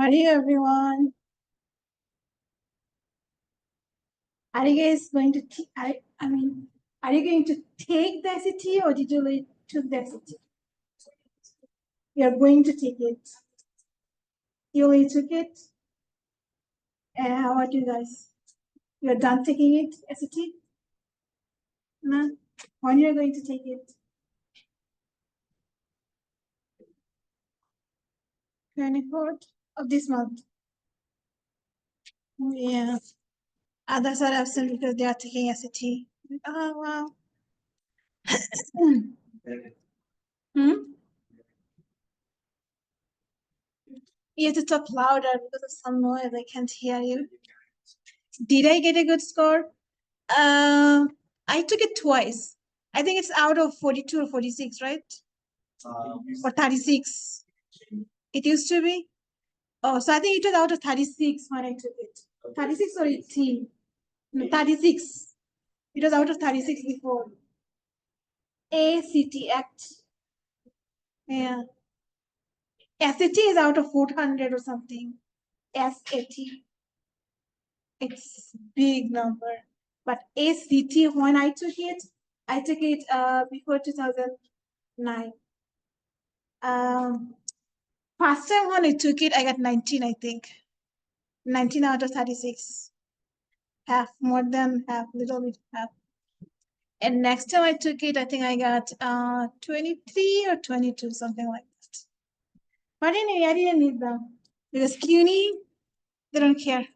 are you, everyone? Are you guys going to? Are you going to take the SAT or did you took the SAT? You're going to take it. You already took it. And how about you guys? You're done taking it, SAT? No. When you're going to take it? 24th of this month. Yeah. Others are absent because they are taking SAT. Oh wow. Hmm? You have to talk louder because of some noise. I can't hear you. Did I get a good score? I took it twice. I think it's out of 42 or 46, right? Or 36. It used to be. Oh, so I think it was out of 36 when I took it. 36 or 18? No, 36. It was out of 36 before. ACT Act. Yeah. SAT is out of 400 or something. SAT. It's big number. But ACT, when I took it before 2009. First time when I took it, I got 19, I think. 19 out of 36. Half, more than half, little bit half. And next time I took it, I think I got 23 or 22, something like that. But anyway, I didn't need them. Because CUNY, they don't care.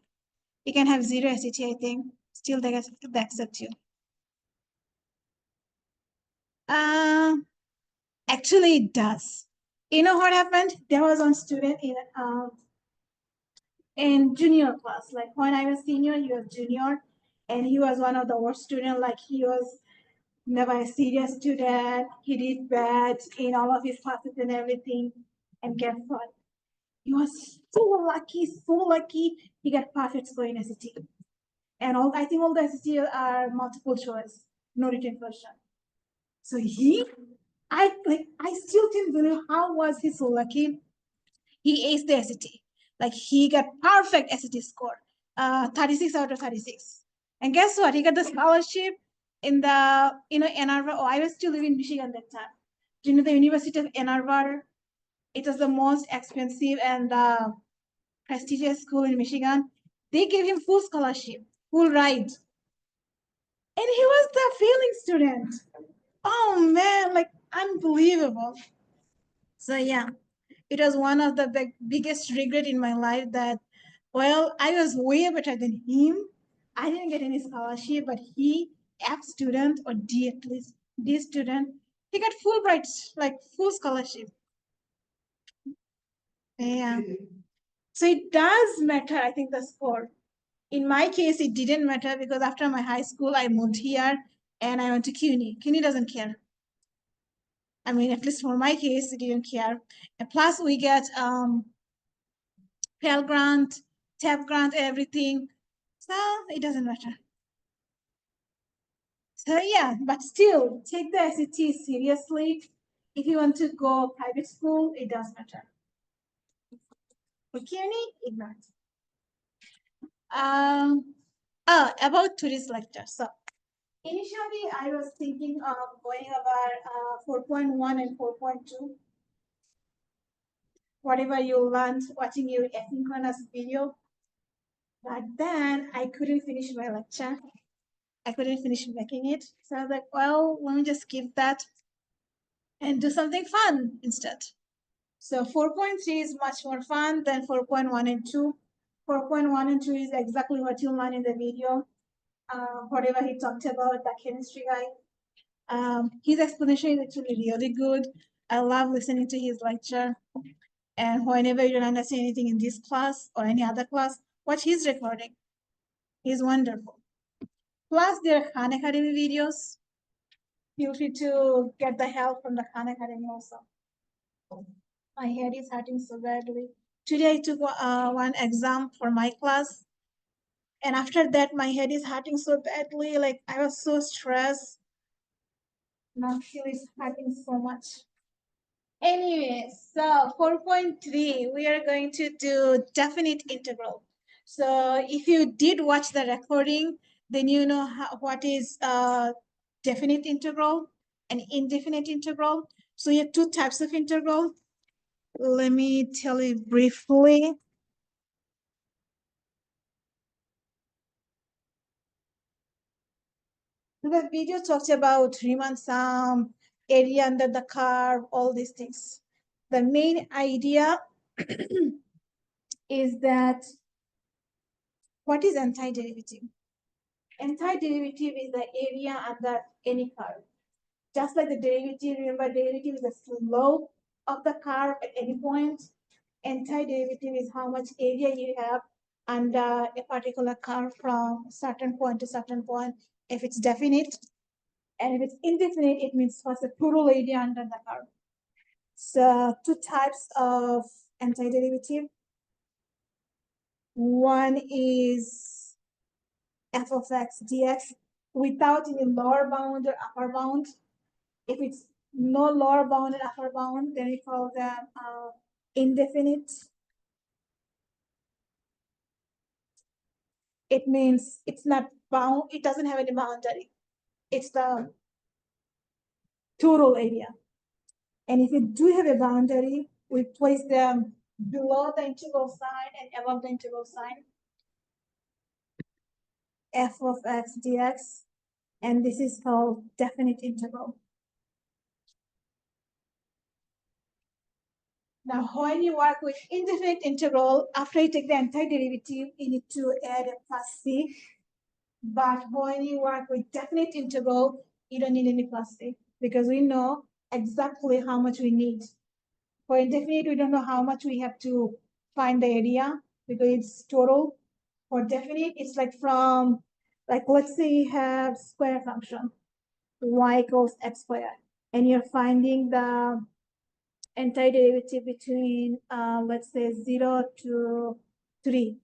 You can have 0 SAT, I think. Still, they accept you. Actually, it does. You know what happened? There was one student in junior class. Like when I was senior, he was junior, and he was one of the worst students. Like he was never a serious student. He did bad in all of his classes and everything. And guess what? He was so lucky. He got perfect score in SAT. And I think all the SAT are multiple choice, no written question. So I still can't believe how was he so lucky. He aced the SAT. Like he got perfect SAT score, 36 out of 36. And guess what? He got the scholarship in the Ann Arbor. Oh, I was still living in Michigan that time. Do you know the University of Ann Arbor? It was the most expensive and prestigious school in Michigan. They gave him full scholarship, full ride. And he was the failing student. Oh man, like unbelievable. So yeah, it was one of the biggest regret in my life that, well, I was way better than him. I didn't get any scholarship, but he, F student or D at least, D student, he got Fulbright, like full scholarship. Yeah. So it does matter, I think, the score. In my case, it didn't matter because after my high school, I moved here and I went to CUNY. CUNY doesn't care. I mean, at least for my case, it didn't care. And plus, we get Pell Grant, TAP Grant, everything. So it doesn't matter. So yeah, but still, take the SAT seriously. If you want to go private school, it does matter. For CUNY, ignore. About today's lecture. So initially, I was thinking of going over 4.1 and 4.2. Whatever you learned watching your asynchronous video. But then I couldn't finish my lecture. I couldn't finish making it. So I was like, well, let me just skip that and do something fun instead. So 4.3 is much more fun than 4.1 and 2. 4.1 and 2 is exactly what you learn in the video. Whatever he talked about, the chemistry guy. His explanation is actually really good. I love listening to his lecture. And whenever you don't understand anything in this class or any other class, watch his recording. He's wonderful. Plus, there are Khan Academy videos. Feel free to get the help from the Khan Academy also. My head is hurting so badly. Today I took one exam for my class. And after that, my head is hurting so badly. Like I was so stressed. Now it is hurting so much. Anyway, so 4.3, we are going to do definite integral. So if you did watch the recording, then you know what is definite integral and indefinite integral. So you have two types of integral. Let me tell you briefly. The video talks about Riemann sum, area under the curve, all these things. The main idea is that what is antiderivative? Antiderivative is the area under any curve. Just like the derivative, remember derivative is the slope of the curve at any point. Antiderivative is how much area you have under a particular curve from certain point to certain point if it's definite. And if it's indefinite, it means what's the total area under the curve. So two types of antiderivative. One is f of x dx without any lower bound or upper bound. If it's no lower bound and upper bound, then we call them indefinite. It means it's not bound, it doesn't have any boundary. It's the total area. And if you do have a boundary, we place them below the integral sign and above the integral sign. F of x dx, and this is called definite integral. Now, when you work with indefinite integral, after you take the antiderivative, you need to add a plus c. But when you work with definite integral, you don't need any plus c because we know exactly how much we need. For indefinite, we don't know how much we have to find the area because it's total. For definite, it's like from, like let's say you have square function, y equals x squared, and you're finding the antiderivative between, let's say 0 to 3.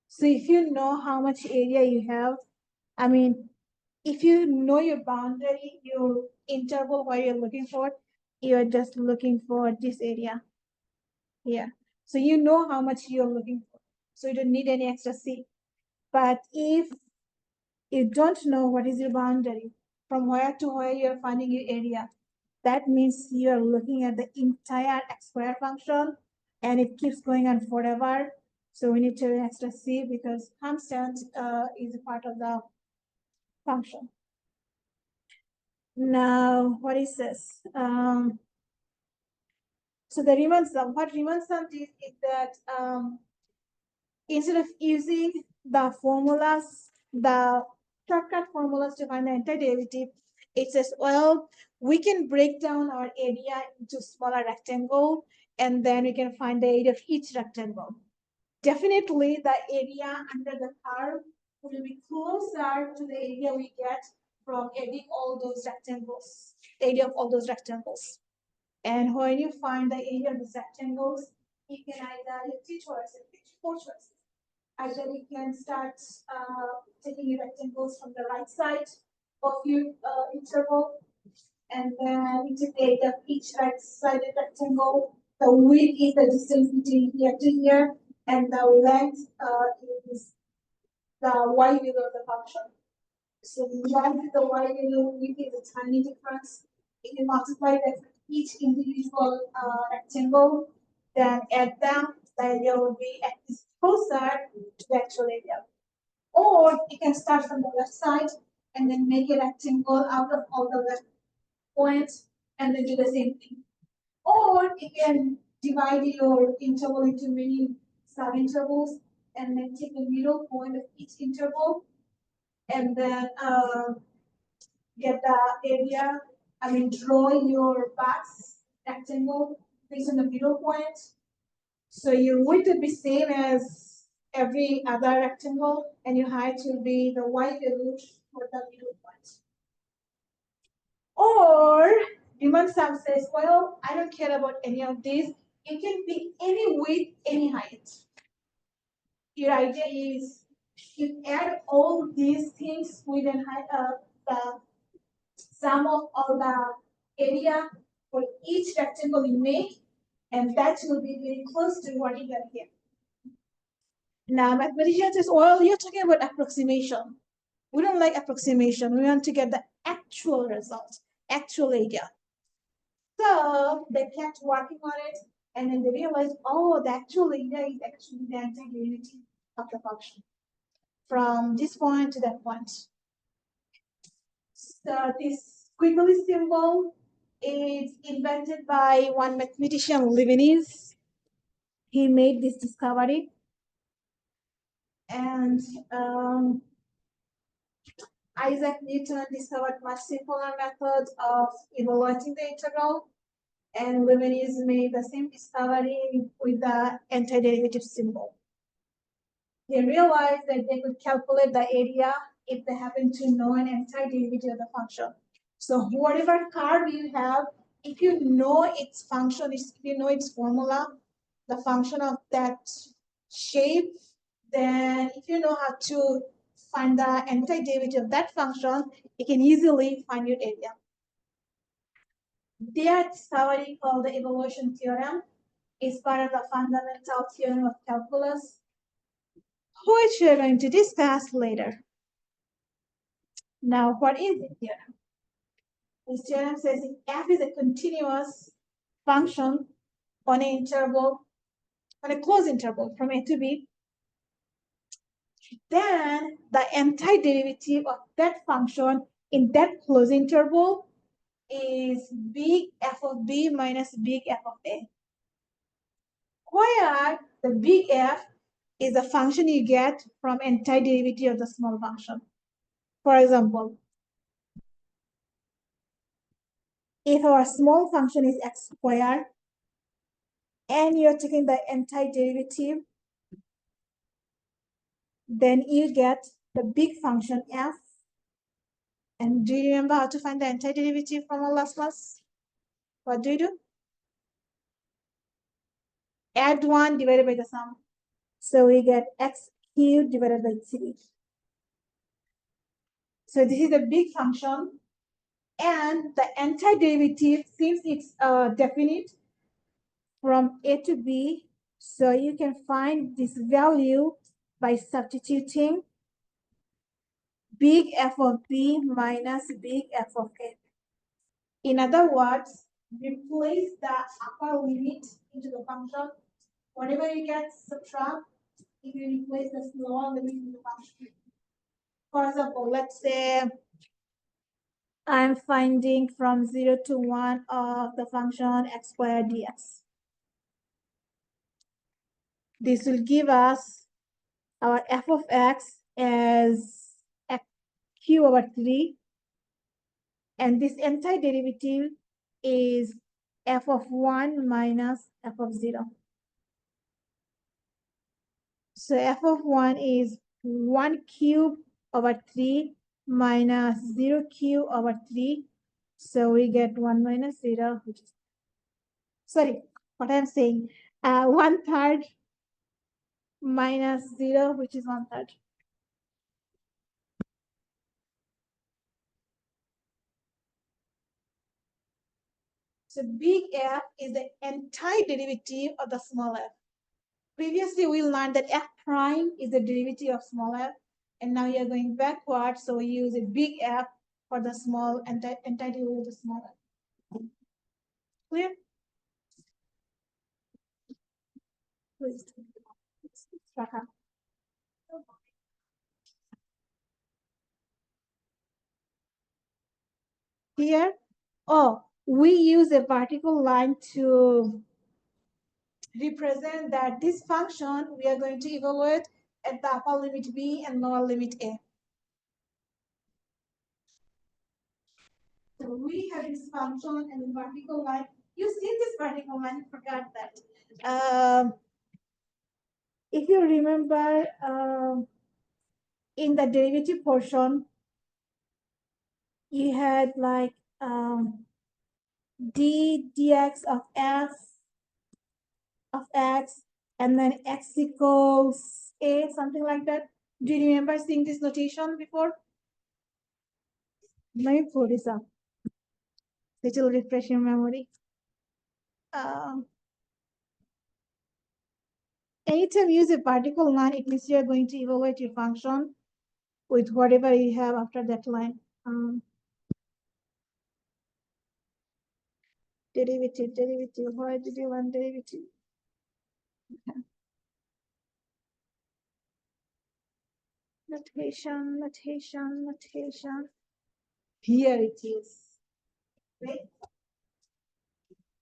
So if you know how much area you have, I mean, if you know your boundary, your interval where you're looking for, you're just looking for this area here. So you know how much you're looking for. So you don't need any extra C. But if you don't know what is your boundary, from where to where you're finding your area, that means you're looking at the entire x squared function and it keeps going on forever. So we need to extra C because constant is a part of the function. Now, what is this? So the Riemann sum, what Riemann sum is that instead of using the formulas, the shortcut formulas to find the antiderivative, it says, well, we can break down our area into smaller rectangle, and then we can find the area of each rectangle. Definitely, the area under the curve will be closer to the area we get from adding all those rectangles, the area of all those rectangles. And when you find the area of the rectangles, you can either have two choices, four choices. Either you can start taking your rectangles from the right side of your interval, and then you take the area of each right-sided rectangle. The width is the distance between here to here, and the length is the y value of the function. So the y value is a tiny difference. If you multiply that for each individual rectangle, then add them, the area will be at least closer to the actual area. Or you can start from the left side and then make a rectangle out of all the left points and then do the same thing. Or you can divide your interval into many sub-intervals and then take the middle point of each interval and then get the area, draw your box rectangle based on the middle point. So your width would be same as every other rectangle, and your height will be the y value for the middle point. Or Riemann sum says, well, I don't care about any of these. It can be any width, any height. Your idea is you add all these things with the sum of all the area for each rectangle you make, and that will be very close to what you get here. Now, mathematicians is, well, you're talking about approximation. We don't like approximation. We want to get the actual result, actual area. So they kept working on it, and then they realized, oh, the actual area is actually the antiderivative of the function from this point to that point. So this squiggly symbol is invented by one mathematician, Leibniz. He made this discovery, and Isaac Newton discovered much simpler method of evaluating the integral, and Leibniz made the same discovery with the antiderivative symbol. They realized that they could calculate the area if they happen to know an antiderivative of the function. So whatever curve you have, if you know its function, if you know its formula, the function of that shape, then if you know how to find the antiderivative of that function, you can easily find your area. Their discovery, called the evolution theorem, is part of the fundamental theorem of calculus, which we are going to discuss later. Now, what is the theorem? This theorem says if f is a continuous function on an interval, on a closed interval from a to b, then the antiderivative of that function in that closed interval is big f of b minus big f of a, where the big F is the function you get from antiderivative of the small function. For example, if our small function is x squared and you're taking the antiderivative, then you get the big function f. And do you remember how to find the antiderivative from our last class? What do you do? Add 1 divided by the sum. So we get x cubed divided by 3. So this is a big function. And the antiderivative, since it's definite from a to b, so you can find this value by substituting big F of b minus big F of a. In other words, replace the upper limit into the function. Whatever you get, subtract. If you replace the lower limit into the function. For example, let's say I'm finding from 0 to 1 of the function x squared dx. This will give us our f of x as x cubed over 3. And this antiderivative is f of 1 minus f of 0. So f of 1 is 1 cubed over 3 minus 0 cubed over 3. So we get 1 minus 0, which is, sorry, what I'm saying, 1/3 minus 0, which is 1/3. So big F is the antiderivative of the small f. Previously, we learned that f prime is the derivative of small f, and now you're going backwards, so we use a big F for the small antiderivative of the small f. Clear? Please. Here, oh, we use a vertical line to represent that this function we are going to evaluate at the upper limit b and lower limit a. So we have this function and the vertical line. You see this vertical line, forgot that. If you remember, in the derivative portion, you had like d dx of f of x, and then x equals a, something like that. Do you remember seeing this notation before? Let me pull this up. It will refresh your memory. anytime you use a particle line, it means you're going to evaluate your function with whatever you have after that line. Derivative, why did you want derivative? Okay. Notation. Here it is. Right?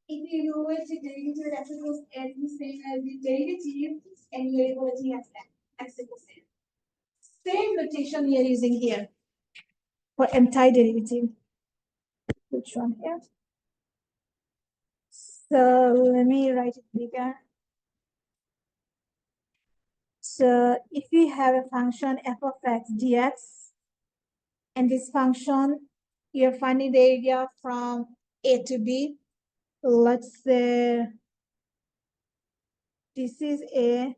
If you evaluate the derivative, that is as the same as the derivative, and you're evaluating x equals same. Same notation we are using here for antiderivative. Which one here? So let me write it bigger. So if we have a function f of x dx, and this function, you're finding the area from A to B. Let's say this is A,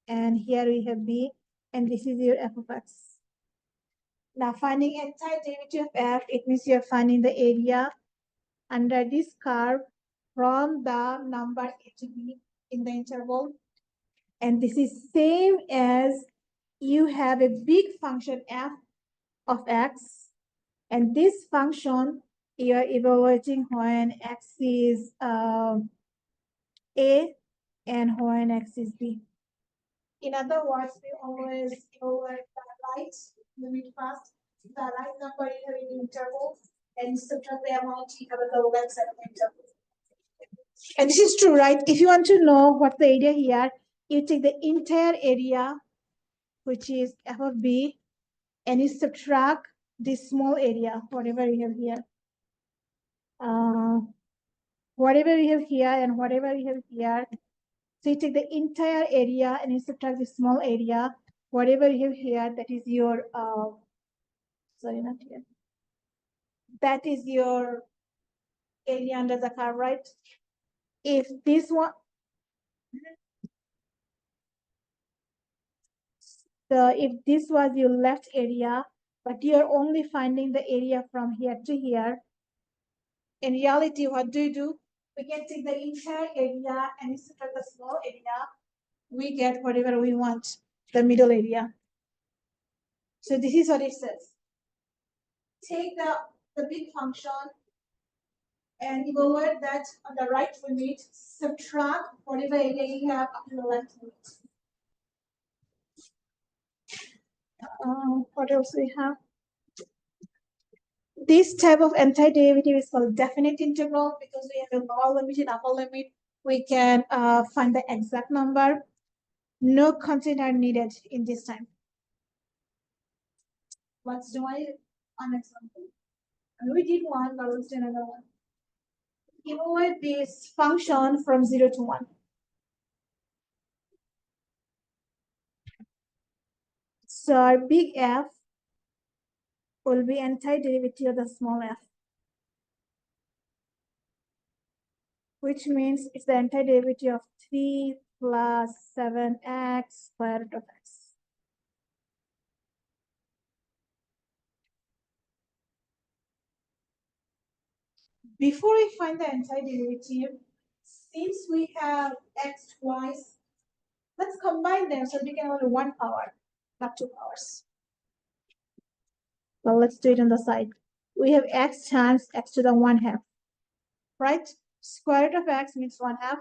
and here we have B, and this is your f of x. Now finding antiderivative of f, it means you're finding the area under this curve from the number A to B in the interval. And this is same as you have a big function f of x, and this function you are evaluating when x is A and when x is B. In other words, we always evaluate the right limit first, the right number you have in the interval, and subtract the amount you have at the left side of the interval. And this is true, right? If you want to know what the area here, you take the entire area, which is f of b, and you subtract this small area, whatever you have here. Whatever you have here and whatever you have here. So you take the entire area and you subtract the small area. Whatever you have here, that is your, sorry, not here. That is your area under the curve, right? If this one, so if this was your left area, but you're only finding the area from here to here, in reality, what do? We can take the entire area and subtract the small area. We get whatever we want, the middle area. So this is what it says. Take the big function and evaluate that on the right limit, subtract whatever area you have on the left limit. What else we have? This type of antiderivative is called definite integral because we have a lower limit and upper limit. We can find the exact number. No content are needed in this time. Let's do an example. And we did one, but let's do another one. Evaluate this function from 0 to 1. So our big F will be antiderivative of the small f, which means it's the antiderivative of 3 plus 7x square root of x. Before we find the antiderivative, since we have x twice, let's combine them so we can have 1 power, not 2 powers. Well, let's do it on the side. We have x times x to the 1/2, right? Square root of x means 1/2.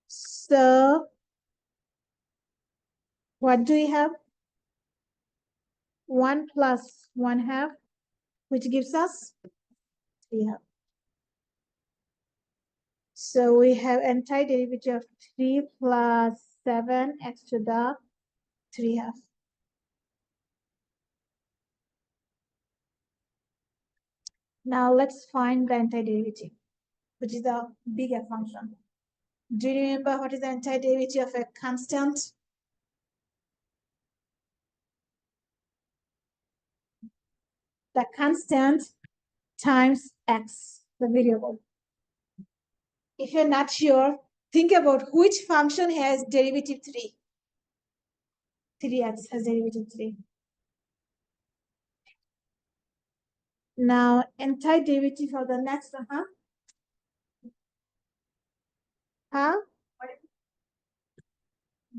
So what do we have? 1 plus 1/2, which gives us 3/2. So we have antiderivative of 3 plus 7x to the 3/2. Now let's find the antiderivative, which is the bigger function. Do you remember what is the antiderivative of a constant? The constant times x, the variable. If you're not sure, think about which function has derivative 3. 3x has derivative 3. Now, antiderivative of the next one, Huh?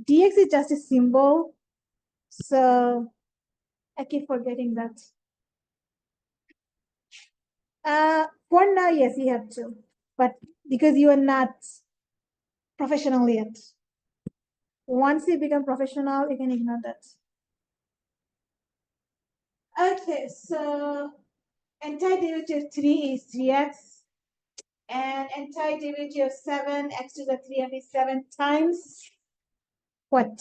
Dx is just a symbol. So I keep forgetting that. For now, yes, you have to. But because you are not professional yet. Once you become professional, you can ignore that. Okay, so antiderivative of 3 is 3x. And antiderivative of 7, x to the 3 is 7 times what?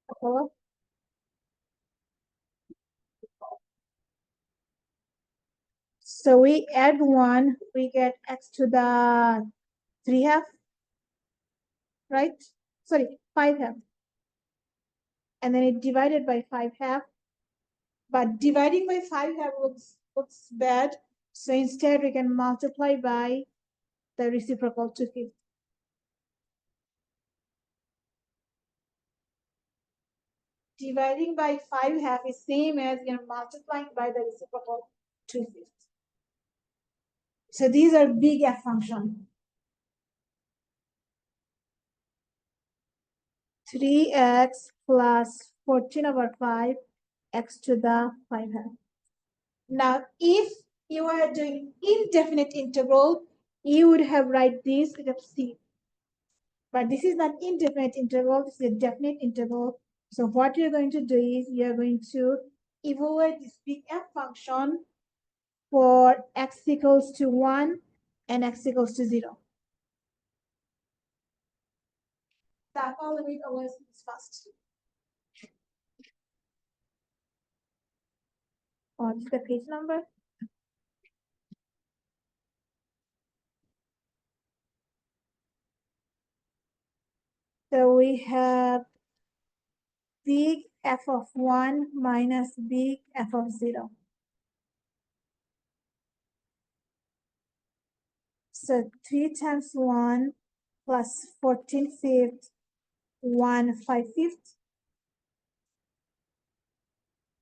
Apollo? So we add 1, we get x to the 3 half, right? Sorry, 5 half. And then it divided by 5 half. But dividing by 5 half looks bad. So instead we can multiply by the reciprocal 2/5. Dividing by 5 half is same as multiplying by the reciprocal 2/5. So these are big F function. 3x plus 14/5 x to the 5 half. Now, if you are doing indefinite integral, you would have write this with a C. But this is not indefinite interval, this is a definite interval. So what you're going to do is you're going to evaluate this big F function for x equals to 1 and x equals to 0. The upper limit always is first. Or the page number. So we have big F of 1 minus big F of 0. So 3 times 1 plus 14/5, 1 5/5.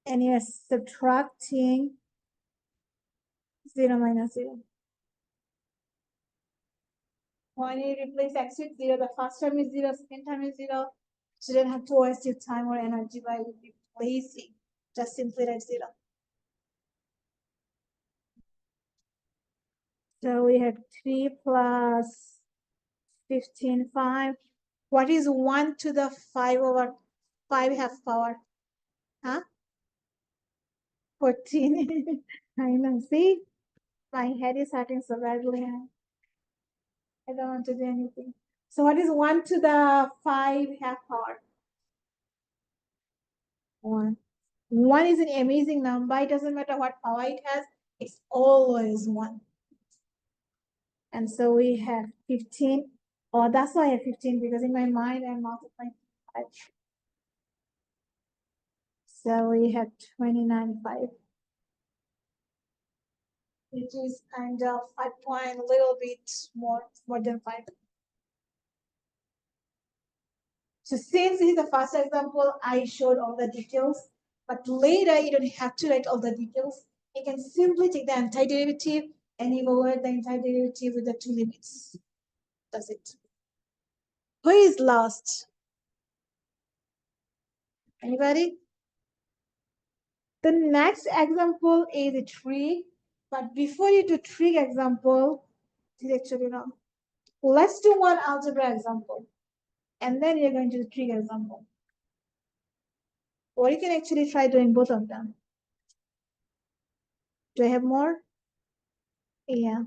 And you're subtracting 0 minus 0. When you replace x with 0, the first term is 0, second term is 0. So you don't have to waste your time or energy by replacing. Just simply write 0. So we have 3 plus 15, 5. What is 1 to the 5/5 half power? Huh? 14. I know. See? My head is hurting so badly. I don't want to do anything. So what is 1 to the 5 half power? 1. 1 is an amazing number. It doesn't matter what power it has. It's always 1. And so we have 15. Oh, that's why I have 15, because in my mind I'm multiplying 5. So we have 29/5. Which is kind of 5 point, a little bit more than 5. So since this is the first example, I showed all the details, but later you don't have to write all the details. You can simply take the antiderivative and evaluate the antiderivative with the two limits. That's it. Who is lost? Anybody? The next example is a trig, but before you do trig example, this is actually wrong. Let's do one algebra example, and then you're going to do trig example. Or you can actually try doing both of them. Do I have more? Yeah.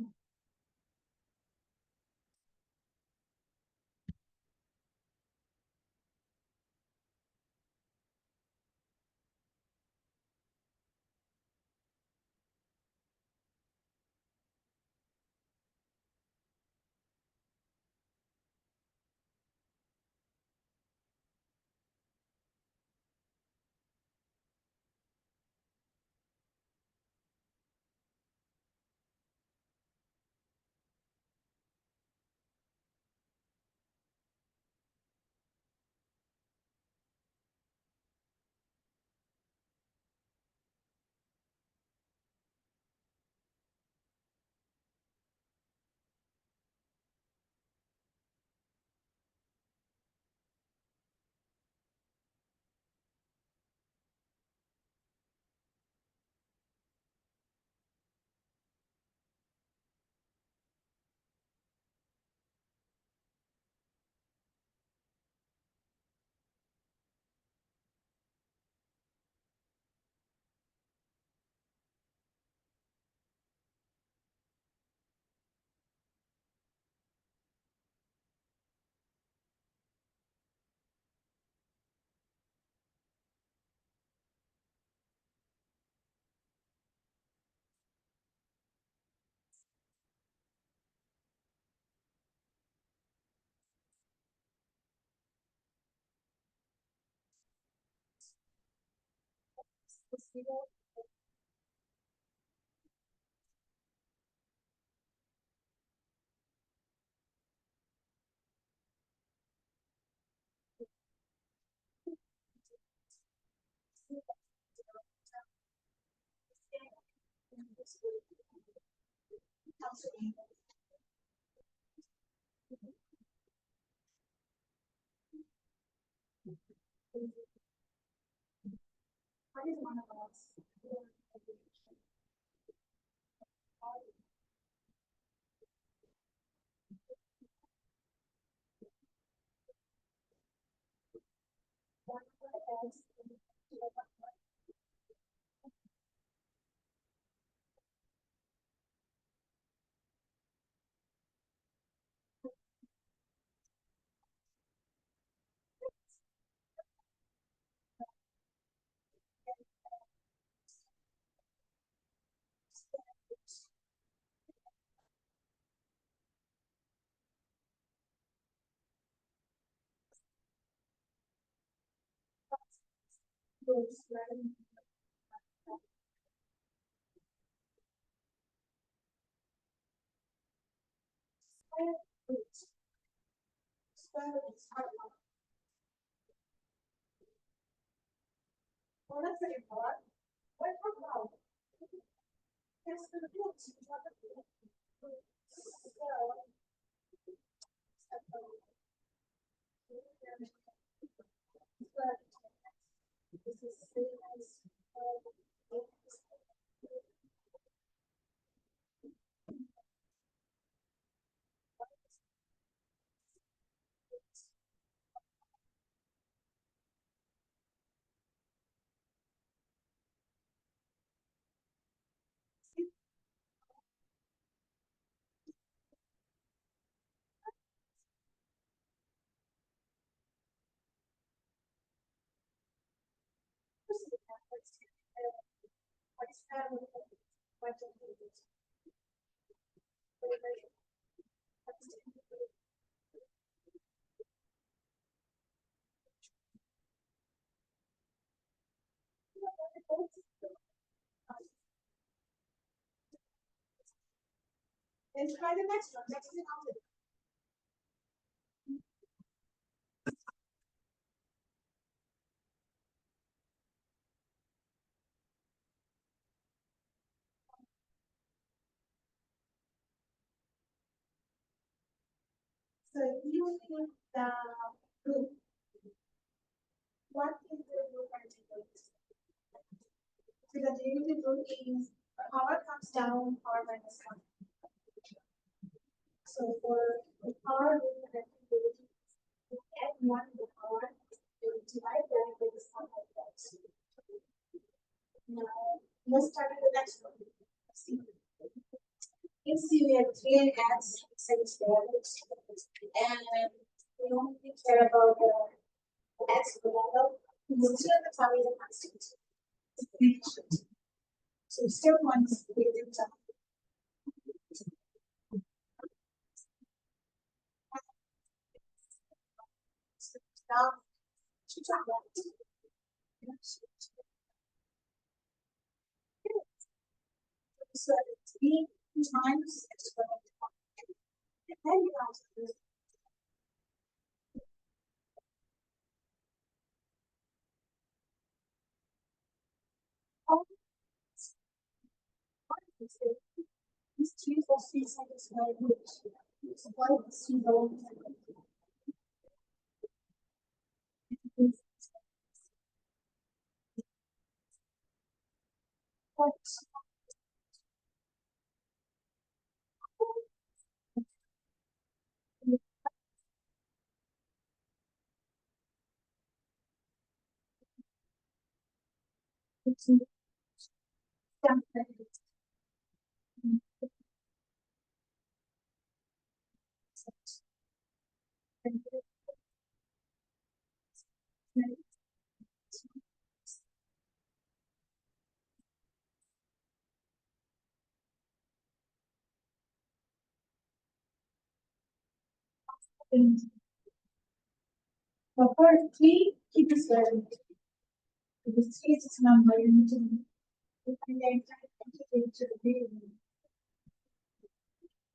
This is number you need to find the entire quantity to the variable.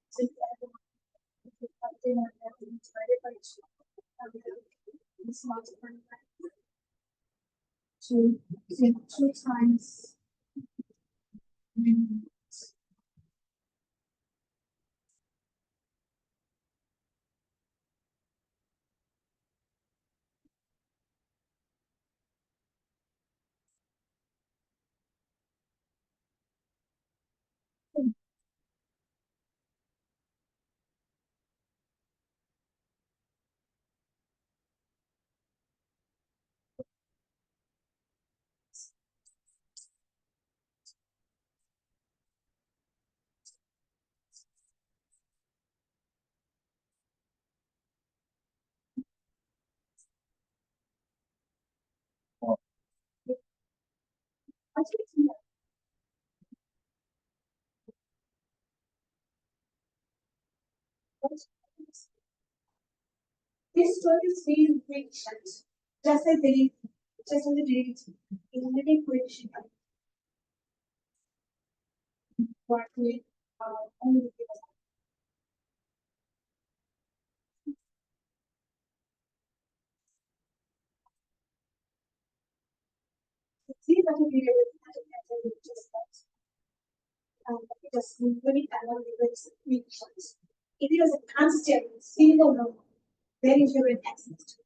So divided by 2. It's multiplied by 2. So 2 times. This story is being mentioned just like the just as the derivative in living equation. What we only see that we just just very parallel equations. If it was a constant single number, then you have an access to it.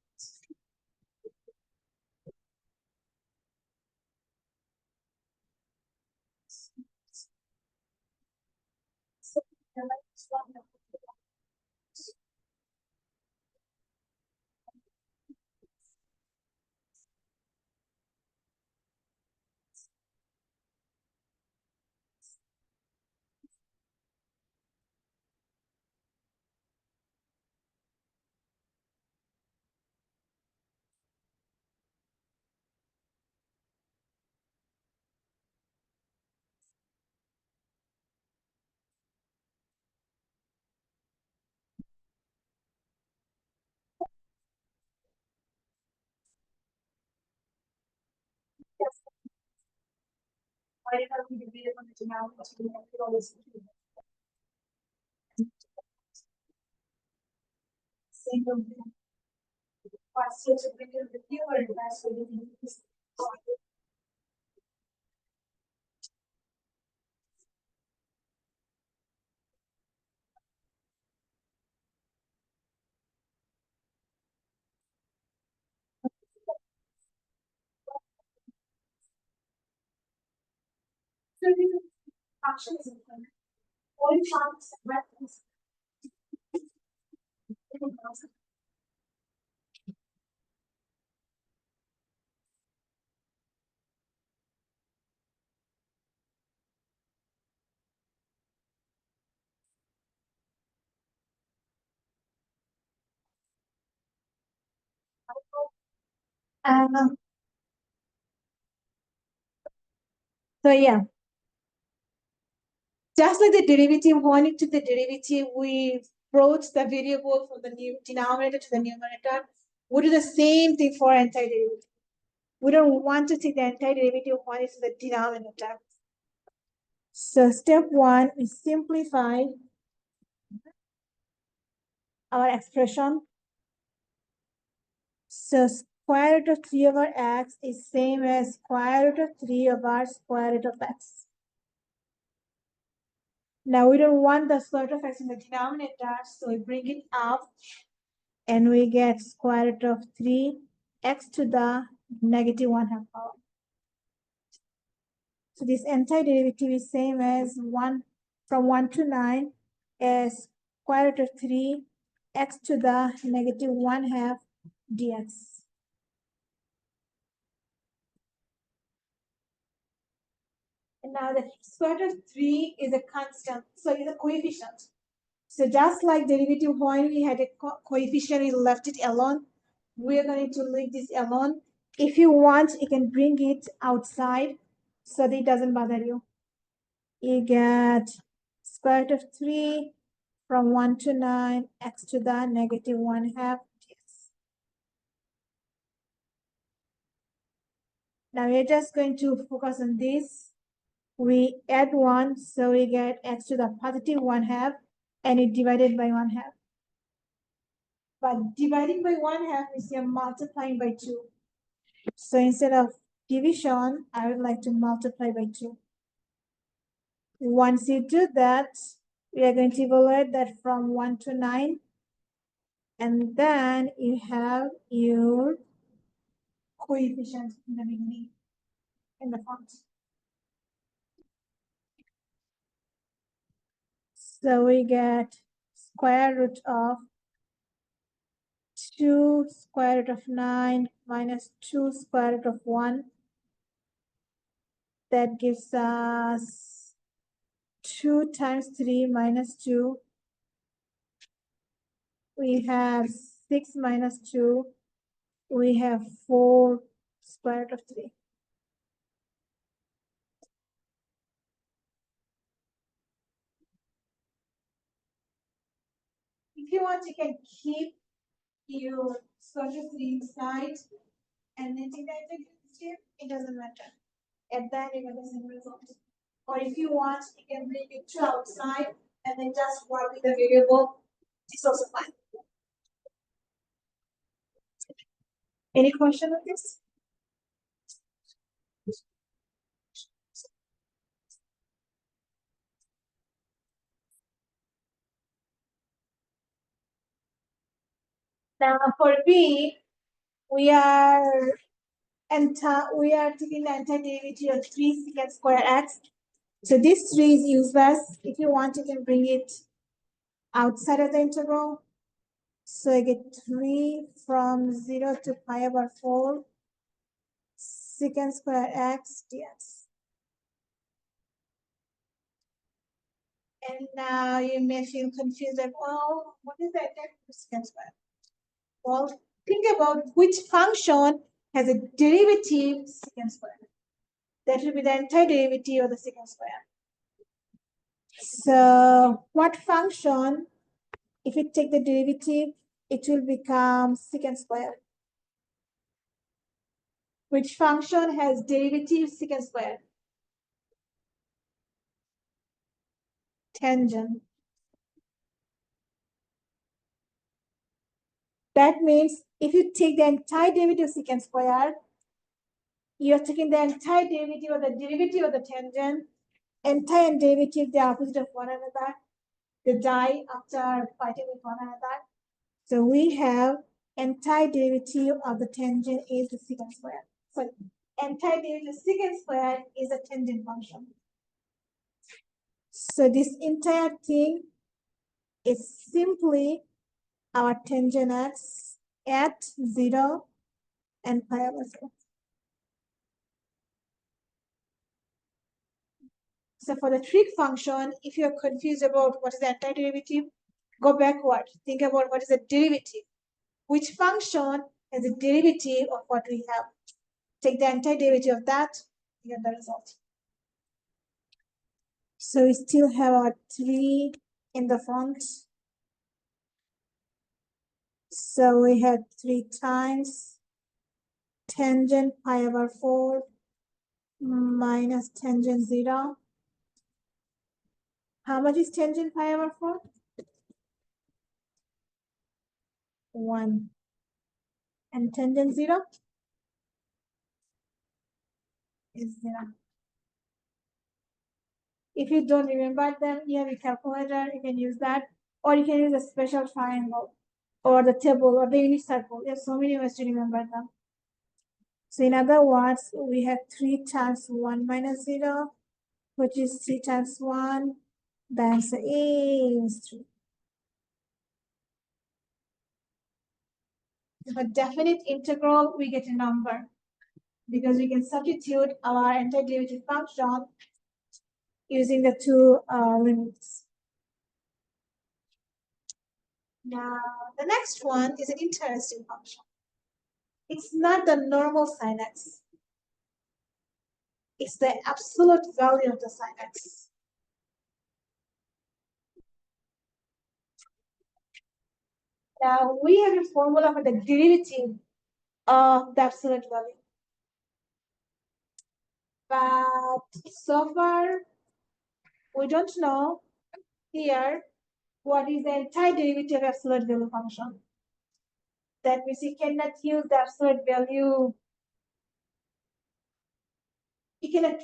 So, whatever we did on the denominator, we could always do single faster to bring in the viewer and that's what we can use. So these functions in all chunks and reference. Um, so yeah, just like the derivative, when we took the derivative, we brought the variable from the new denominator to the numerator. We do the same thing for antiderivative. We don't want to take the antiderivative when it's the denominator. So step 1 is simplify our expression. So square root of 3 over x is same as square root of 3 over square root of x. Now we don't want the square root of x in the denominator, so we bring it up and we get square root of 3 x to the negative 1/2 power. So this antiderivative is same as 1 from 1 to 9 as square root of 3 x to the negative 1/2 dx. And now the square root of 3 is a constant, so it's a coefficient. So just like derivative when we had a coefficient, we left it alone. We are going to leave this alone. If you want, you can bring it outside so that it doesn't bother you. You get square root of 3 from 1 to 9, x to the negative 1/2 dx. Now we're just going to focus on this. We add 1, so we get x to the positive 1/2, and it divided by 1/2. But dividing by 1/2 is you're multiplying by 2. So instead of division, I would like to multiply by 2. Once you do that, we are going to evaluate that from 1 to 9. And then you have your coefficient in the beginning, in the font. So we get square root of 2 square root of 9 minus 2 square root of 1. That gives us 2 times 3 minus 2. We have 6 minus 2. We have 4 square root of 3. If you want, you can keep your square root of 3 inside and then take the derivative. It doesn't matter. At that, you get the same result. Or if you want, you can bring it to outside and then just work with the variable. It's also fine. Any question on this? Now for B, we are taking the antiderivative of 3 secant square x. So this 3 is useless. If you want, you can bring it outside of the integral. So I get 3 from 0 to pi over 4 secant square x dx. And now you may feel confused that, well, what is the antiderivative of secant square? Well, think about which function has a derivative secant square. That will be the antiderivative of the secant square. So what function, if you take the derivative, it will become secant square. Which function has derivative secant square? Tangent. That means if you take the antiderivative of secant square, you're taking the antiderivative of the derivative of the tangent. Anti and derivative, they are opposite of one another. They die after fighting with one another. So we have antiderivative of the tangent is the secant square. So antiderivative secant square is a tangent function. So this entire thing is simply our tangent x at 0 and pi over 4. So for the trig function, if you're confused about what is the antiderivative, go backward. Think about what is the derivative. Which function has a derivative of what we have? Take the antiderivative of that, you get the result. So we still have our 3 in the front. So we had 3 times tangent pi over 4 minus tangent 0. How much is tangent pi over 4? 1. And tangent 0 is 0. If you don't remember them, you have a calculator, you can use that. Or you can use a special triangle or the table or the unit circle. There's so many ways to remember them. So in other words, we have 3 times 1 minus 0, which is 3 times 1. The answer is 3. For definite integral, we get a number because we can substitute our antiderivative function using the two limits. Now, the next one is an interesting function. It's not the normal sin x. It's the absolute value of the sin x. Now, we have a formula for the derivative of the absolute value. But so far, we don't know here what is the antiderivative absolute value function. That means you cannot use the absolute value. You cannot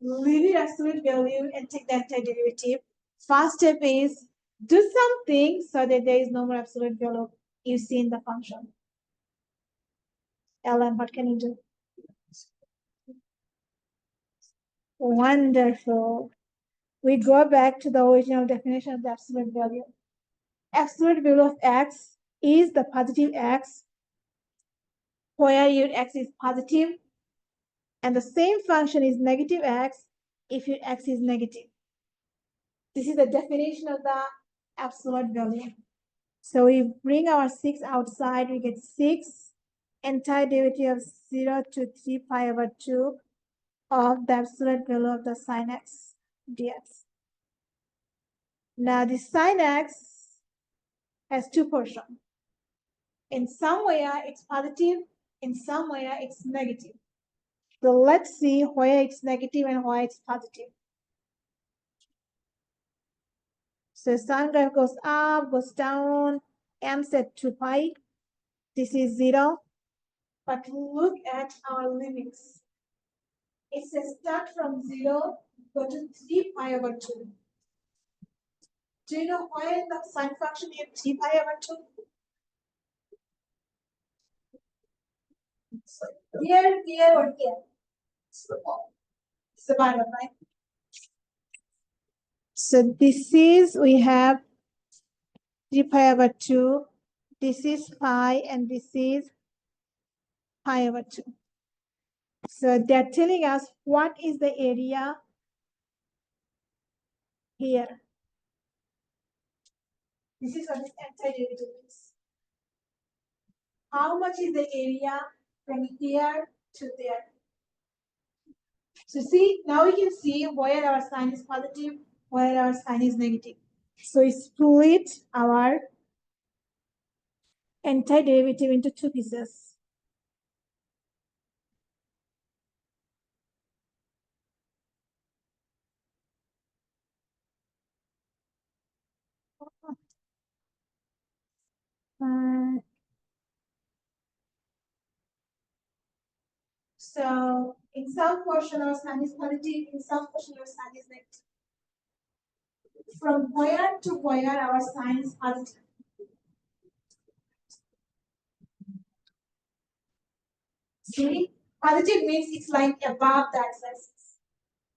leave it absolute value and take the antiderivative. First step is do something so that there is no more absolute value you see in the function. Ellen, what can you do? Wonderful. We go back to the original definition of the absolute value. Absolute value of x is the positive x where your x is positive, and the same function is negative x if your x is negative. This is the definition of the absolute value. So we bring our 6 outside, we get 6 antiderivative of 0 to 3 pi over 2 of the absolute value of the sin x dx. Now the sin x has two portions. In some way it's positive, in some way it's negative. So let's see where it's negative and where it's positive. So sin graph goes up, goes down, m set 2 pi. This is 0. But look at our limits. It says start from 0, go to 3 pi over 2. Do you know why the sin function is 3 pi over 2? Here, here, or here? It's the bottom, right? So this is, we have 3 pi over 2. This is pi, and this is pi over 2. So they're telling us what is the area here. This is what this antiderivative is. How much is the area from here to there? So see, now we can see where our sign is positive, where our sign is negative. So we split our antiderivative into two pieces. So in some portion our sign is positive, in some portion our sign is negative. From where to where our sign is positive? See, positive means it's lying above the x-axis.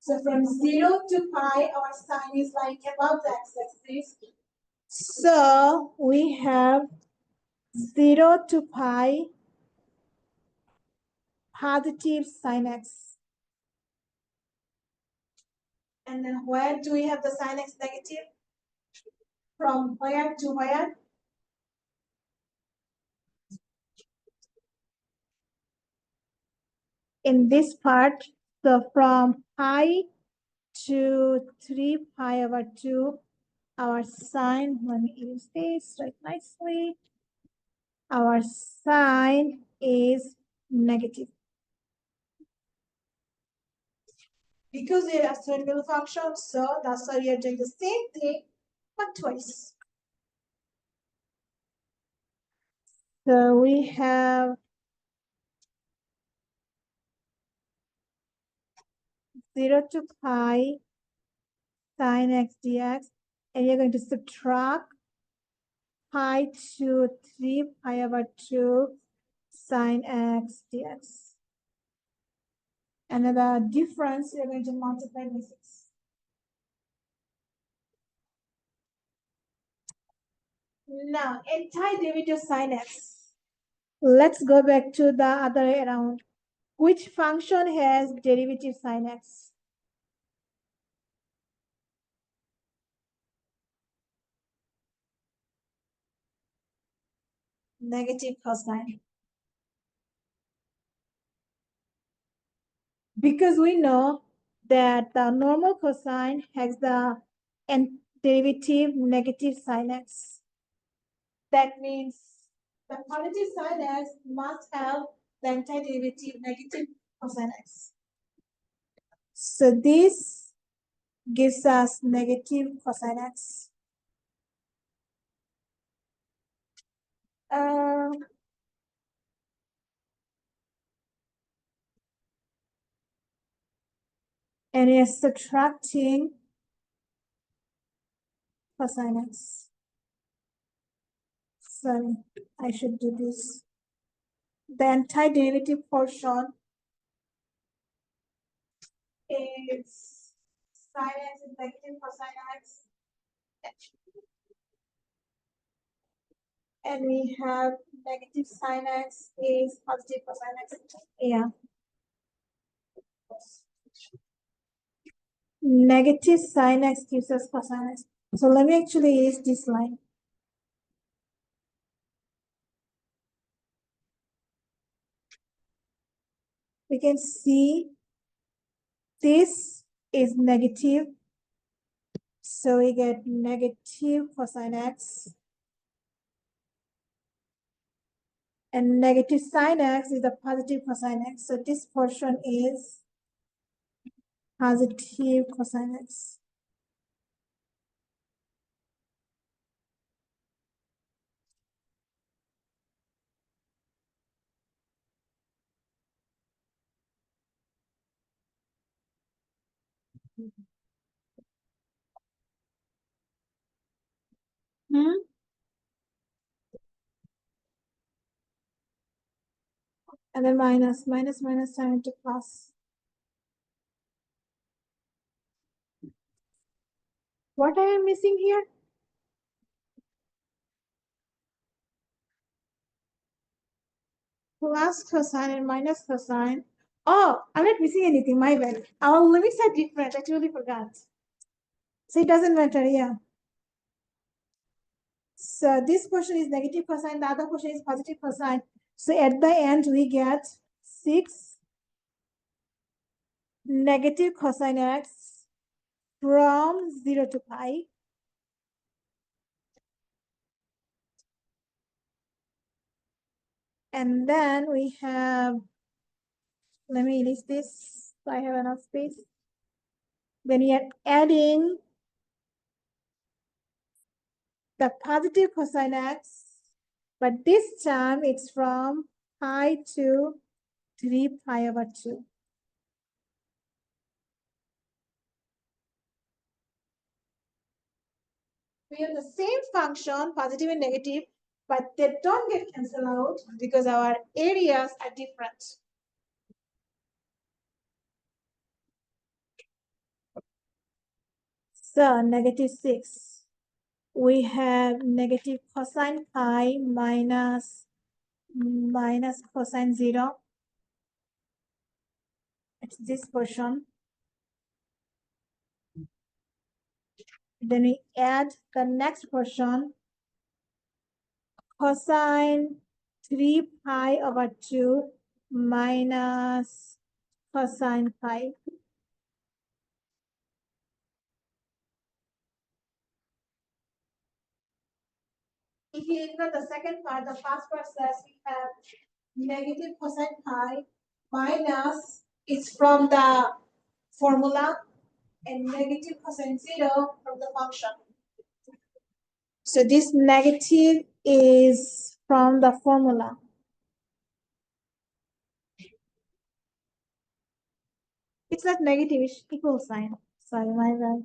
So from 0 to pi, our sign is lying above the x-axis. So we have 0 to pi positive sin x. And then where do we have the sin x negative? From where to where? In this part, so from pi to 3 pi over 2, our sign, let me use this right nicely. Our sign is negative. Because we have absolute value function, so that's why we are doing the same thing, but twice. So we have 0 to pi sin x dx, and you're going to subtract pi to 3 pi over 2 sin x dx. And then the difference, you're going to multiply by 6. Now, antiderivative sin x. Let's go back to the other way around. Which function has derivative sin x? Negative cosine. Because we know that the normal cosine has the derivative negative sin x. That means the positive sin x must have the antiderivative negative cosine x. So this gives us negative cosine x. And we are subtracting cosine x. Sorry, I should do this. The antiderivative portion is sine x is negative cosine x. And we have negative sine x is positive cosine x. Yeah. Negative sine x gives us cosine x. So let me actually use this line. We can see this is negative. So we get negative cosine x. And negative sine x is a positive cosine x. So this portion is positive cosine x. And then minus turn into plus. What I am missing here? Plus cosine and minus cosine. Oh, I'm not missing anything, my bad. Our limits are different. I totally forgot. So it doesn't matter, yeah. So this portion is negative cosine, the other portion is positive cosine. So at the end, we get 6 negative cosine x from 0 to pi. And then we have, let me erase this so I have enough space. Then we are adding the positive cosine x, but this time it's from pi to 3 pi over 2. We have the same function, positive and negative, but they don't get cancelled out because our areas are different. So negative 6. We have negative cosine pi minus cosine 0. It's this portion. Then we add the next portion, cosine 3 pi over 2 minus cosine pi. If you ignore the second part, the first part says we have negative cosine pi minus, it's from the formula, and negative cosine 0 from the function. So this negative is from the formula. It's not negative, it's equal sign. Sorry, my bad.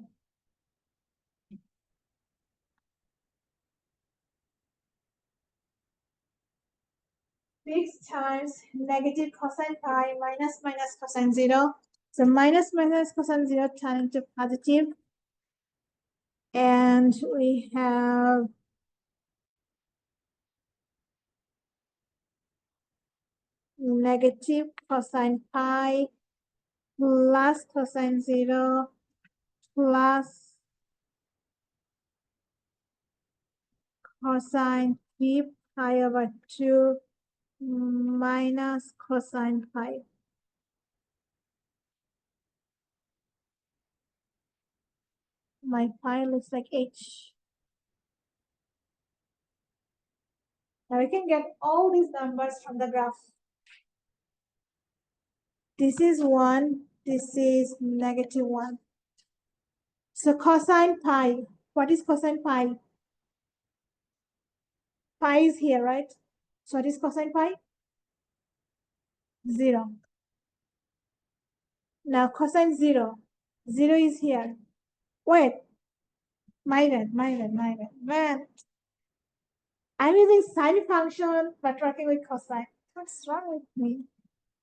6 times negative cosine pi minus cosine 0. So minus cosine 0 turn into positive. And we have negative cosine pi plus cosine 0 plus cosine 3 pi over 2 minus cosine pi. My pi looks like H. Now we can get all these numbers from the graph. This is 1, This is -1. So cosine pi, what is cosine pi? Pi is here, right? So what is cosine pi? 0. Now cosine 0. 0 is here. Wait, my bad. Man, I'm using sine function but working with cosine. What's wrong with me?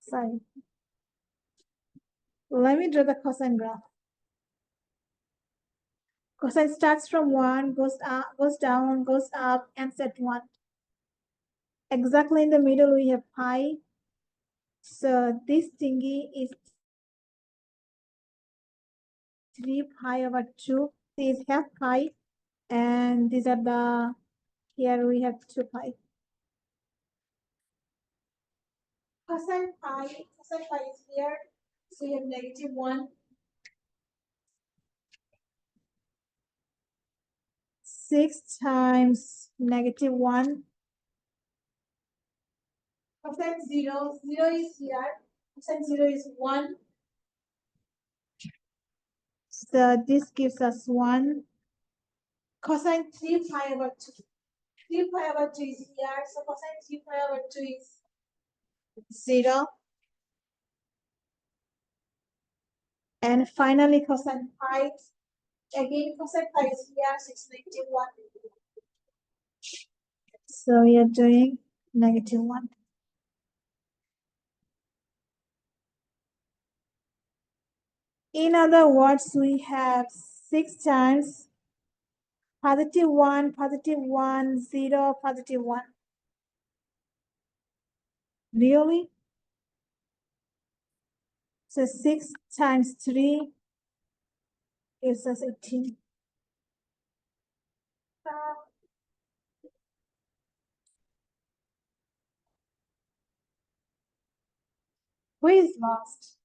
Sorry. Let me draw the cosine graph. Cosine starts from 1, goes up, goes down, goes up, ends at 1. Exactly in the middle we have pi. So this thingy is 3 pi over 2. This is half pi. And these are the, here we have 2 pi. Cosine pi is here. So you have -1. 6 times -1. Cosine 0. 0 is here. Cosine 0 is 1. So this gives us 1. Cosine 3 pi over 2. 3 pi over 2 is here. So cosine 3 pi over 2 is 0. And finally cosine pi. Again, cosine pi is here. 6 -1. So we are doing -1. In other words, we have 6 times +1, +1, 0, +1. Really? So 6 times 3 gives us 18. Who is lost?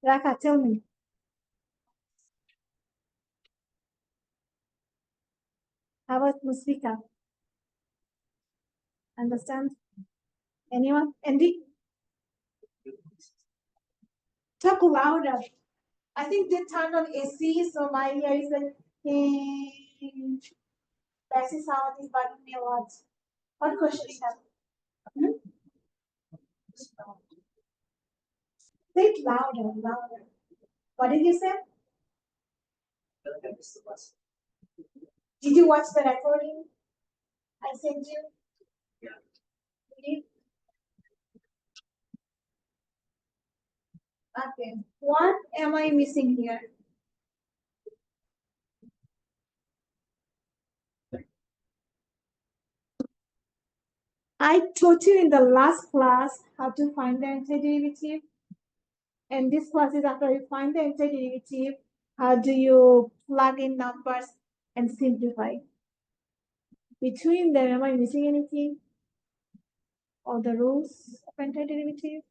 Raka, tell me. How about Musfika? Understand? Anyone? Andy? Talk louder. I think they turned on AC, so my ear is like, That's sound is bugging me a lot. What question do you have? Hmm? Say it louder, louder. What did you say? Did you watch the recording I sent you? Did Okay. What am I missing here? I taught you in the last class how to find the antiderivative. And this class is after you find the antiderivative, how do you plug in numbers and simplify? Between them, am I missing anything? Or the rules of antiderivative?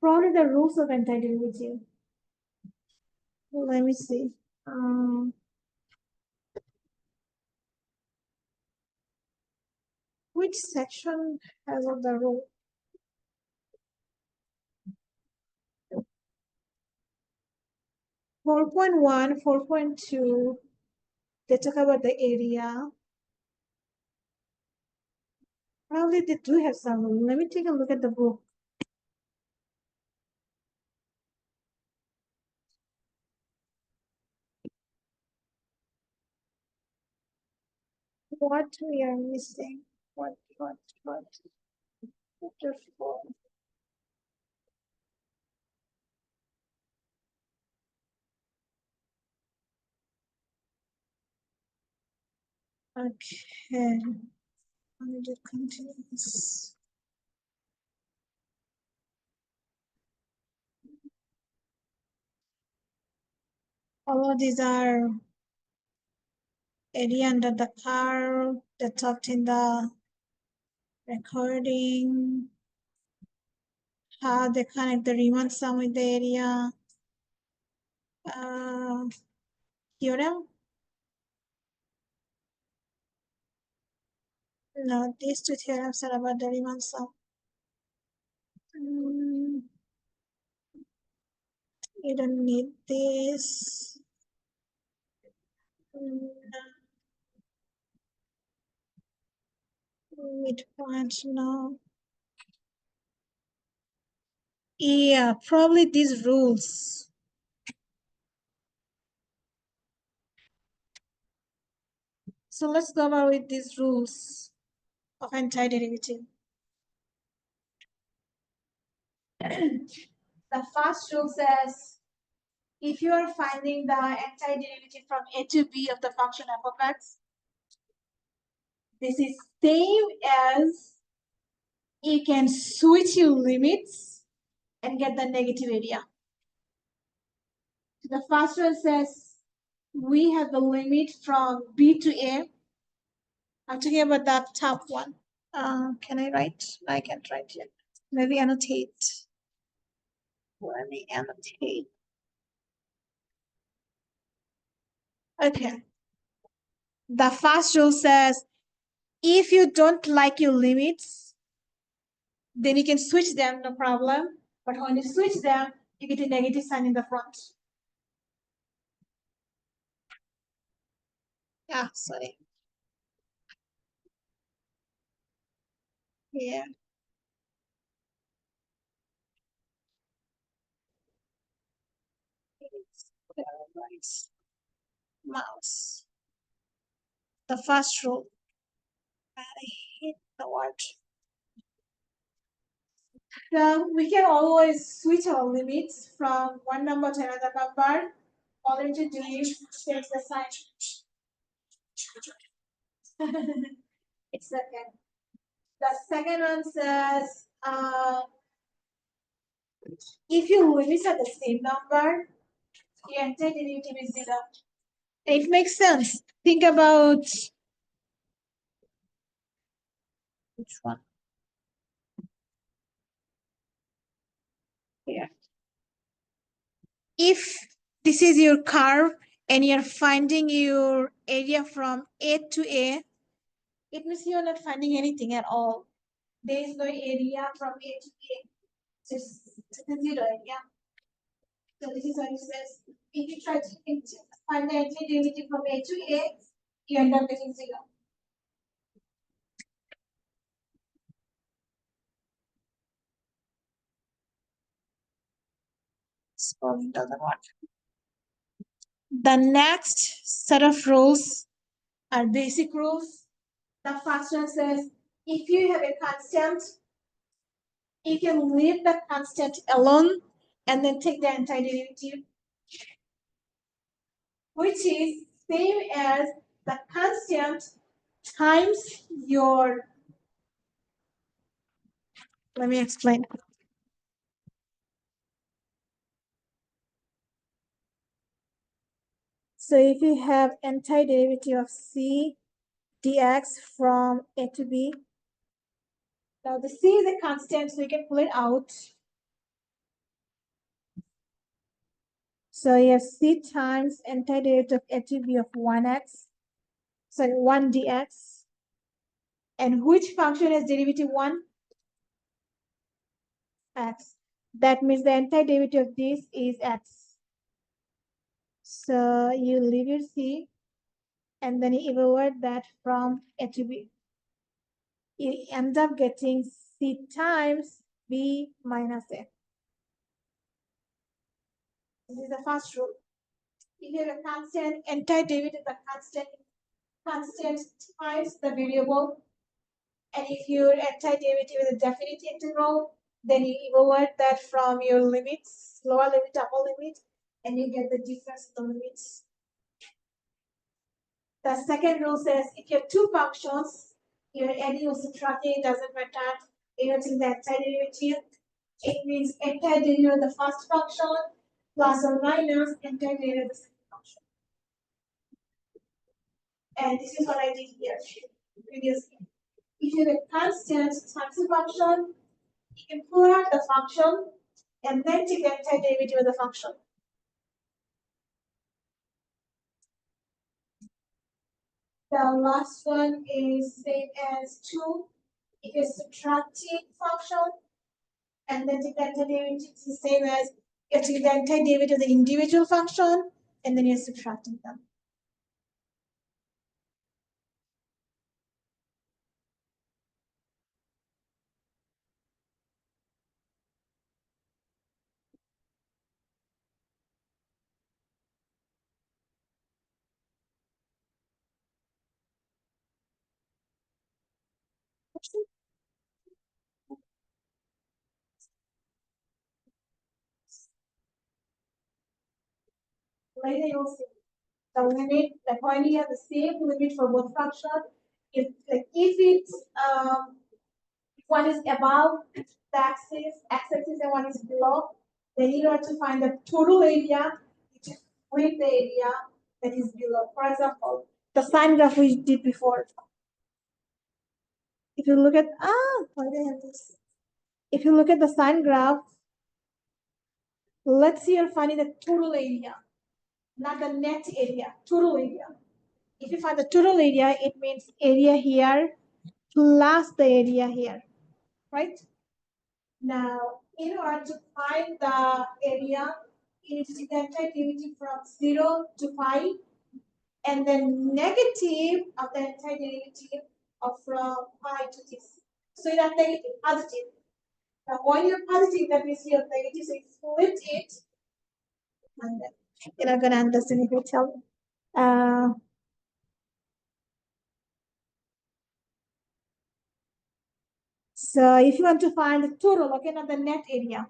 Probably the rules of antiderivative. Let me see. Which section has all the rule? 4.1, 4.2, they talk about the area. Probably they do have some rule. Let me take a look at the book. What we are missing? What? Chapter 4. Okay. Let me just continue this. All of these are area under the curve that talked in the recording. How they connect the Riemann sum with the area. Theorem. No, these two theorems are about the Riemann sum. You don't need this. Midpoint, no. Yeah, probably these rules. So let's go over with these rules of antiderivative. The first rule says, if you are finding the antiderivative from a to b of the function f of x, this is same as you can switch your limits and get the negative area. The first one says we have the limit from b to a. I'm talking about that top one. Can I write? I can't write yet. Maybe annotate. Let me annotate. Okay. The first rule says if you don't like your limits, then you can switch them, no problem. But when you switch them, you get a negative sign in the front. Yeah, sorry. Yeah. Mouse. The first rule. I hate the word. So we can always switch our limits from one number to another number. All you need to do is change the sign. It's second. The second one says if your limits are the same number, the antiderivative is 0. It makes sense. Think about which one? Here. If this is your curve and you're finding your area from A to A, it means you're not finding anything at all. There is no area from A to A. Just a 0 area. So this is what it says. If you try to find the antiderivative from A to A, you end up getting 0. Spelling doesn't work. The next set of rules are basic rules. The first one says if you have a constant, you can leave the constant alone and then take the antiderivative, which is same as the constant times your, let me explain. So if you have antiderivative of c dx from a to b, now the c is a constant, so you can pull it out. So you have c times antiderivative of a to b of 1x, sorry, 1 dx. And which function has derivative 1? X. That means the antiderivative of this is x. So you leave your c, and then you evaluate that from a to b. You end up getting c times b minus a. This is the first rule. If you have a constant, antiderivative of the constant times the variable. And if your antiderivative is a definite integral, then you evaluate that from your limits, lower limit, upper limit, and you get the difference in the limits. The second rule says if you have two functions, you're adding or subtracting, it doesn't matter. You're using the antiderivative. It means antiderivative of the first function plus or minus antiderivative of the second function. And this is what I did here previously. If you have a constant times a function, you can pull out the function and then take the antiderivative of the function. The last one is same as 2. It is subtracting function. And then the antiderivative is the same as you take the antiderivative of the individual function, and then you're subtracting them. Later you'll see the limit, like when you have the same limit for both functions, if it's one is above the x-axis and one is below, then you have to find the total area, which is with the area that is below. For example, the sine graph we did before. If you look at why do I have this? If you look at the sine graph, let's see you're finding the total area, not the net area, total area. If you find the total area, it means area here plus the area here, right? Now, in order to find the area, you need to take the antiderivative from 0 to pi, and then negative of the antiderivative of from pi to this. So you have negative, positive. Now, when you're positive, that means you're negative, so you flip it, and then you're not gonna understand if you tell me. So if you want to find the total, okay, not the net area.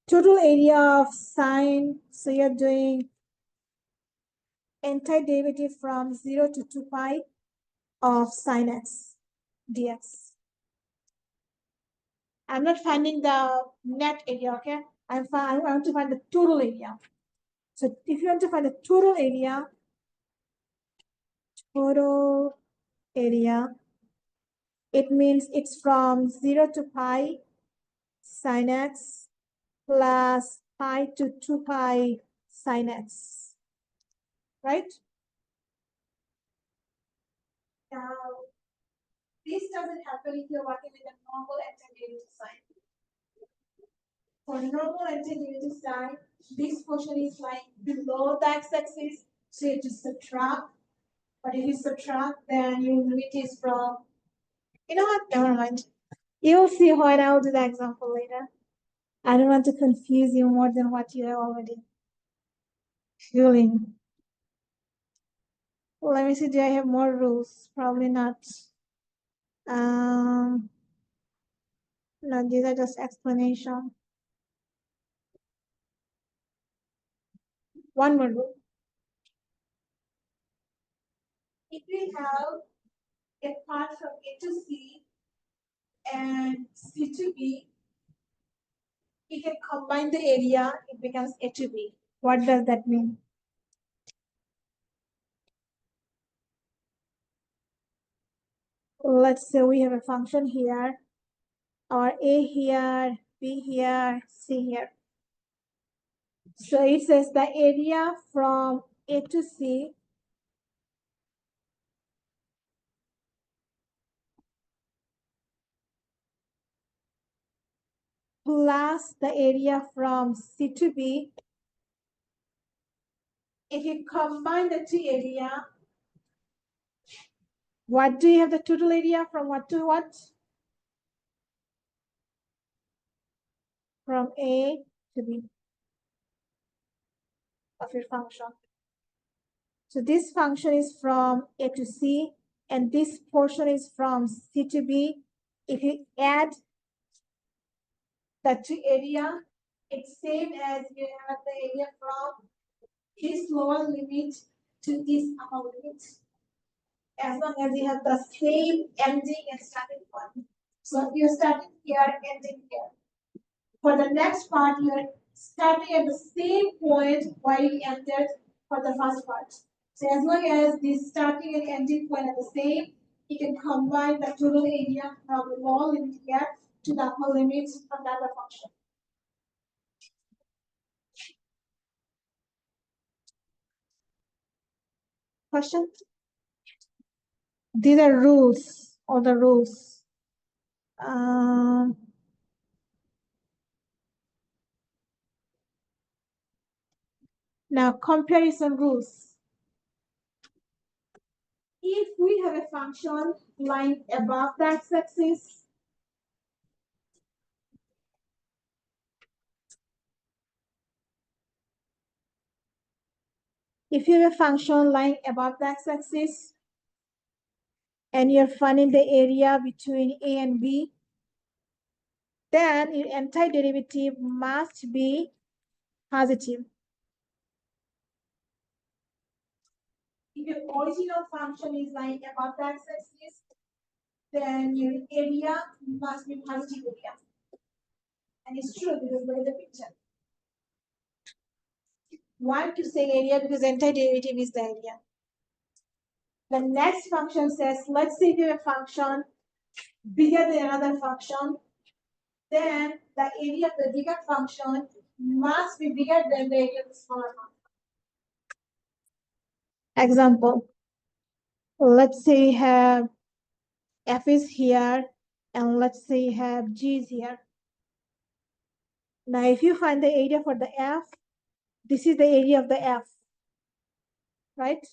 Total area of sine, so you're doing antiderivative from 0 to 2 pi of sine x dx. I'm not finding the net area, okay? I want to find the total area. So if you want to find the total area, it means it's from 0 to pi sine x plus pi to 2 pi sine x, right? Now, this doesn't happen if you're working with a normal antiderivative sign. For normal antiderivative sign, this portion is like below the x-axis, so you have to subtract. But if you subtract, then your limit is from, you know what, never mind. You'll see when I'll do the example later. I don't want to confuse you more than what you are already feeling. Let me see, do I have more rules? Probably not. No, these are just explanation. One more rule. If we have a part from A to C and C to B, we can combine the area, it becomes A to B. What does that mean? Let's say we have a function here, or A here, B here, C here. So it says the area from A to C plus the area from C to B. If you combine the two area, what do you have the total area from what to what? From A to B of your function. So this function is from A to C, and this portion is from C to B. If you add the two area, it's same as you have the area from this lower limit to this upper limit, as long as you have the same ending and starting point. So you're starting here, ending here. For the next part, you're starting at the same point where you ended for the first part. So as long as the starting and ending point are the same, you can combine the total area from the lower limit here to the upper limit from the other function. Question? These are rules, all the rules. Now comparison rules. If we have a function lying above the x-axis, if you have a function lying above the x-axis and you're finding the area between A and B, then your antiderivative must be positive. If your original function is lying above the x-axis, then your area must be positive area. And it's true because look at the picture. Why to say area? Because antiderivative is the area. The next function says, let's say you have a function bigger than another function, then the area of the bigger function must be bigger than the area of the smaller function. Example, let's say you have f is here, and let's say you have g is here. Now, if you find the area for the f, this is the area of the f, right?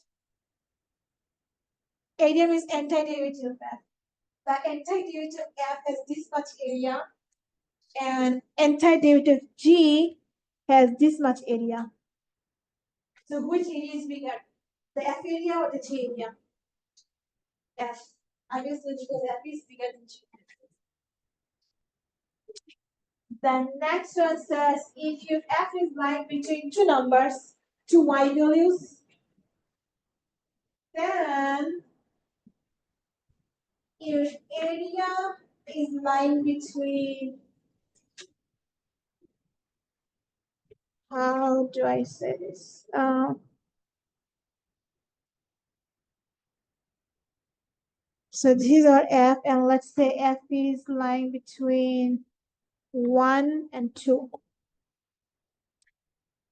Area means antiderivative of f. The antiderivative of f has this much area, and antiderivative g has this much area. So which area is bigger? The f area or the g area? F. Obviously, because f is bigger than g. The next one says if your f is lying between two numbers, two y values, then your area is lying between, how do I say this? So this is our f, and let's say f is lying between 1 and 2.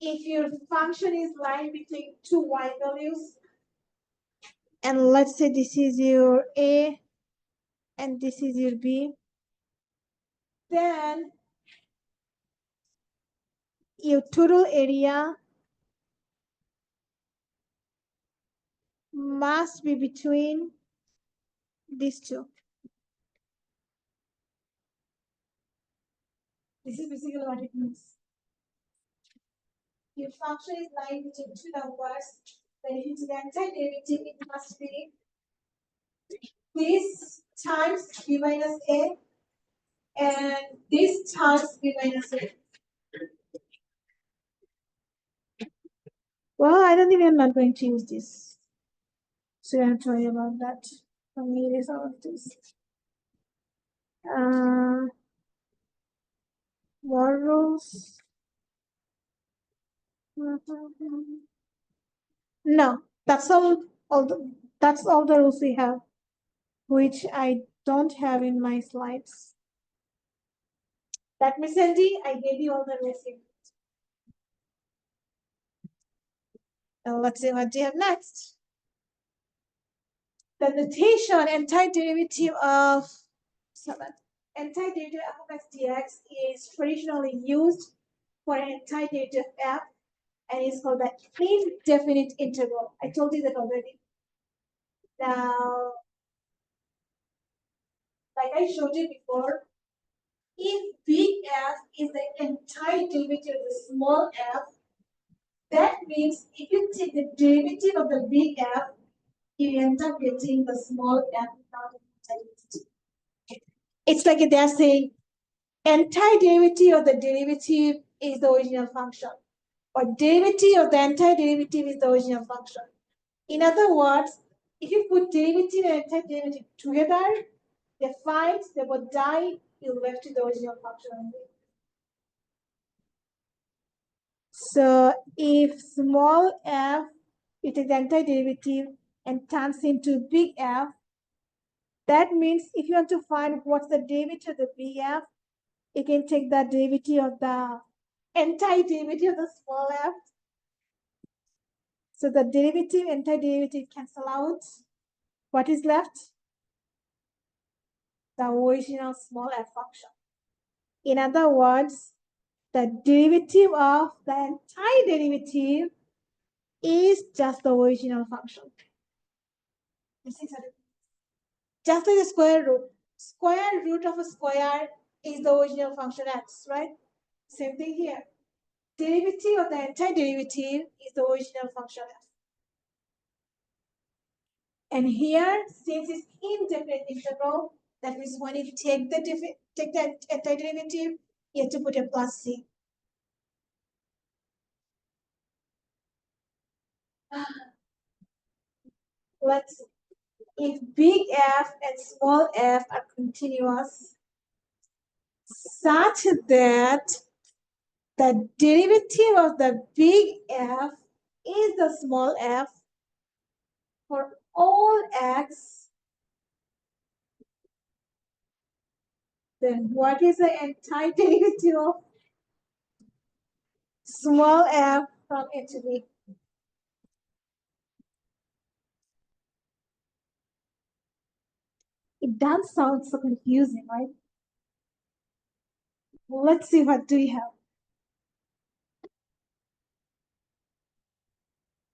If your function is lying between two y values, and let's say this is your a and this is your b, then your total area must be between these two. This is basically what it means. Your function is lying between two numbers, then if it's the antiderivative, it must be this times b minus a and this times b minus a. Well, I don't think I'm not going to use this. So I'm sorry about that. Let me erase all of this. More rules. No, that's all that's all the rules we have, which I don't have in my slides. That Miss Andy, I gave you all the rules. Now let's see what you have next. The notation antiderivative of antiderivative f of x dx is traditionally used for an antiderivative f, and it's called the indefinite integral. I told you that already. Now, like I showed you before, if big F is the antiderivative of the small f, that means if you take the derivative of the big F, you end up getting the small f without the antiderivative. It's like they're saying antiderivative of the derivative is the original function, or derivative of the antiderivative is the original function. In other words, if you put derivative and antiderivative together, they fight, they will die, you're left to the original function. So if small f, you take the antiderivative and turns into big F, that means if you want to find what's the derivative of the big F, you can take the derivative of the antiderivative of the small f. So the derivative, antiderivative cancel out. What is left? the original small f function. In other words, the derivative of the entire derivative is just the original function. Just like the square root. Square root of a square is the original function x, right? Same thing here. Derivative of the entire derivative is the original function f. And here, since it's indefinite integral, that means when you take the entire derivative, you have to put a plus c. Let's see. If big F and small f are continuous, such that the derivative of the big F is the small f for all x, then what is the entire derivative of small f from A to B? It does sound so confusing, right? Let's see what do we have.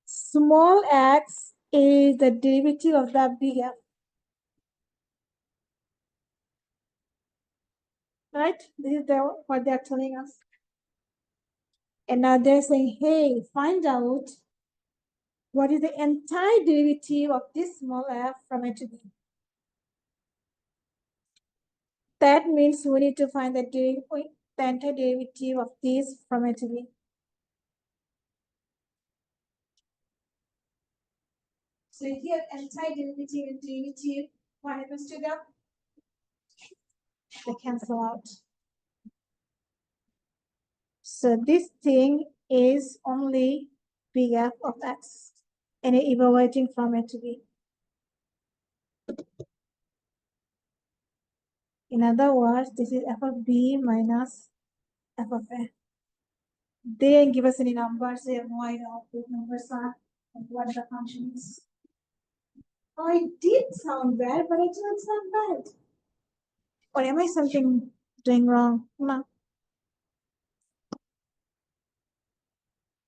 Small x is the derivative of the big F. Right? This is what they're telling us. And now they're saying, hey, find out what is the entire derivative of this small f from A to B. That means we need to find the entire derivative of this from A to B. So here, entire derivative and derivative, what happens to them? They cancel out. So this thing is only big F of x, and it's evaluating from A to B. In other words, this is f of b minus f of a. They didn't give us any numbers, they have no idea what numbers are and what the function is. Oh, it did sound bad, but it's not bad. Or am I something doing wrong? No.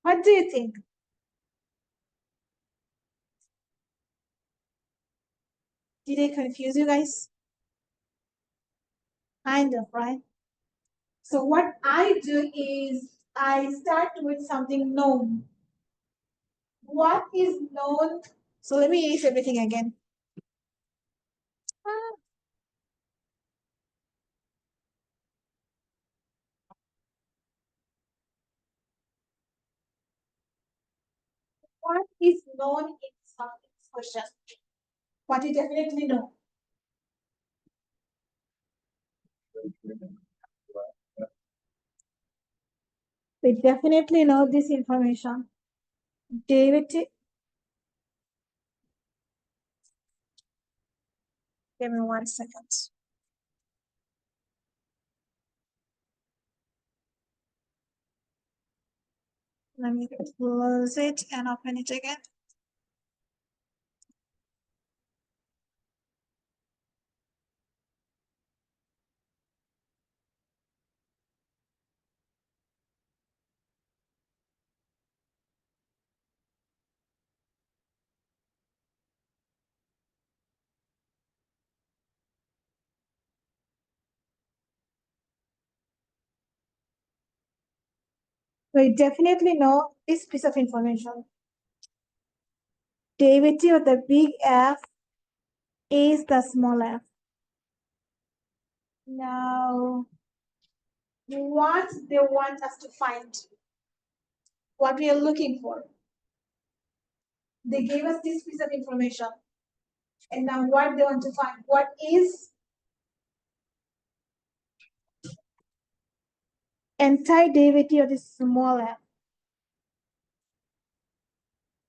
What do you think? Did I confuse you guys? Kind of, right? So what I do is I start with something known. What is known? So let me erase everything again. What is known in some question? What you definitely know? We definitely know this information. Derivative. Give me 1 second. Let me close it and open it again. We definitely know this piece of information. Derivative of the big F is the small f. Now, what they want us to find, what we are looking for. They gave us this piece of information. And now what they want to find, what is entire derivative of this small f.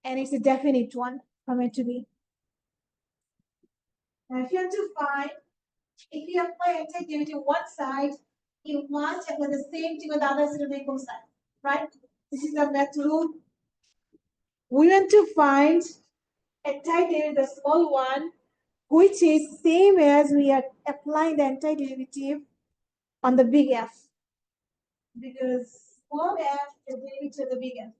And it's a definite one from A to B. Now, if you want to find, if you apply entire derivative on one side, you must apply the same thing on the other side of the equal sign, right? This is the math rule. We want to find entire derivative, the small one, which is same as we are applying the antiderivative on the big F, because small f is derivative of the big F.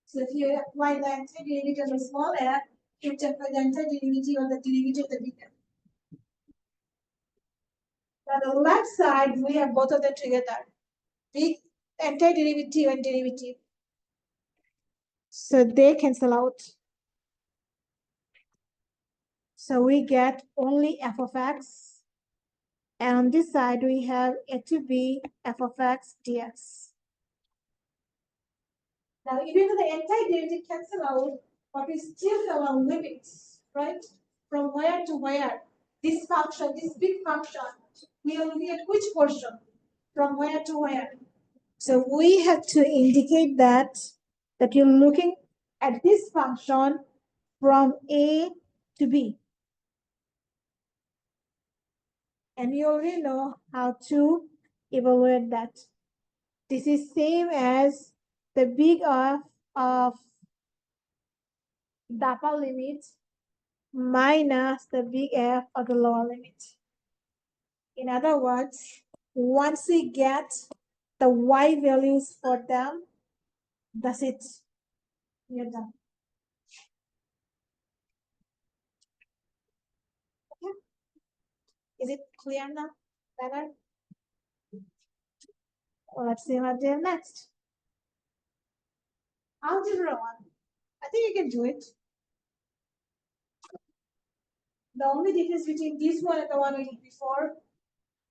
So if you apply the antiderivative on the small f, you apply the antiderivative on the derivative of the big F. On the left side, we have both of them together, big antiderivative and derivative. So they cancel out. So we get only f of x. And on this side, we have a to b f of x dx. Now, even though the antiderivative cancel out, but we still have our limits, right? From where to where? This function, this big function, we are looking at which portion? From where to where? So we have to indicate that you're looking at this function from A to B. And you already know how to evaluate that. This is same as the big F of the upper limit minus the big F of the lower limit. In other words, once we get the y values for them, that's it. You're done. Okay. Is it clear now? Better? Well, let's see what they have next. Algebra 1. I think you can do it. The only difference between this one and the one we did before,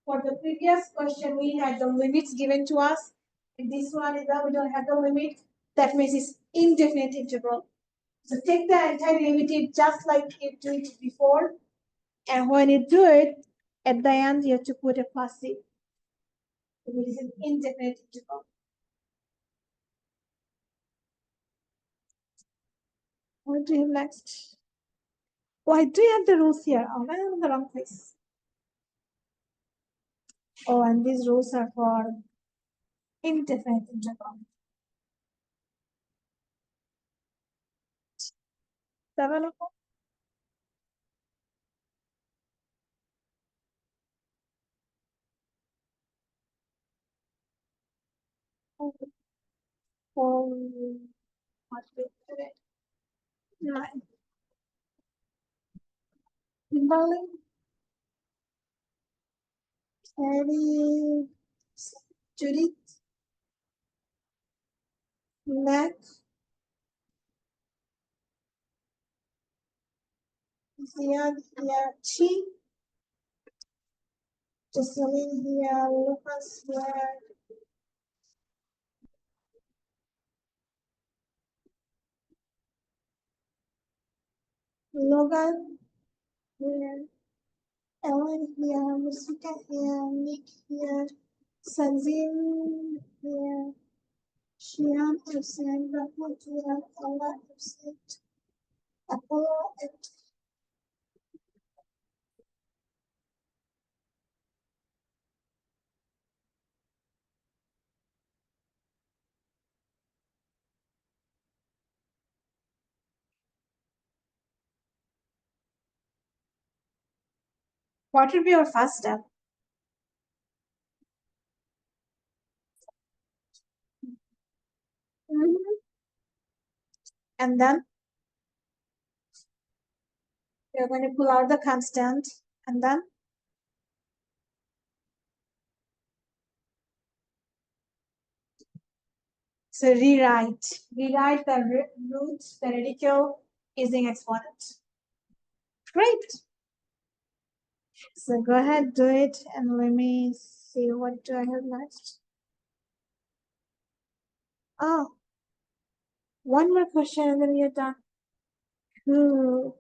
for the previous question, we had the limits given to us. And this one is that we don't have the limit. That means it's indefinite integral. So take the antiderivative just like you did it before. And when you do it, at the end, you have to put a plus c. It is an indefinite integral. What do you have next? Why do you have the rules here? Oh, I'm in the wrong place. Oh, and these rules are for indefinite integral. 7 what we did it. 9. Kimberly, Carrie, Judith, Mac, Ziad here, Chi, Jocelyn here, Lucas here, Logan here, Ellen here, Musika here, Nick here, Sanzin here, Shian absent, Rahul here, Allah absent, Apollo absent. What would be your first step? And then you're going to pull out the constant, and then so rewrite the root, the radical using exponent. Great. So go ahead, do it, and let me see what do I have next. Oh, one more question and then you're done. Cool.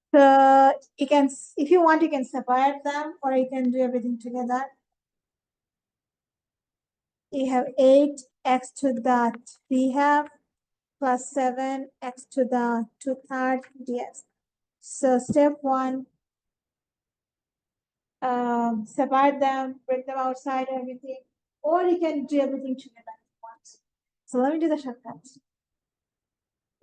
But you can, if you want, you can separate them, or you can do everything together. You have 8x to the 3 half plus 7x to the 2/3 dx. So step one, separate them, break them outside, everything, or you can do everything together if you want. So let me do the shortcut.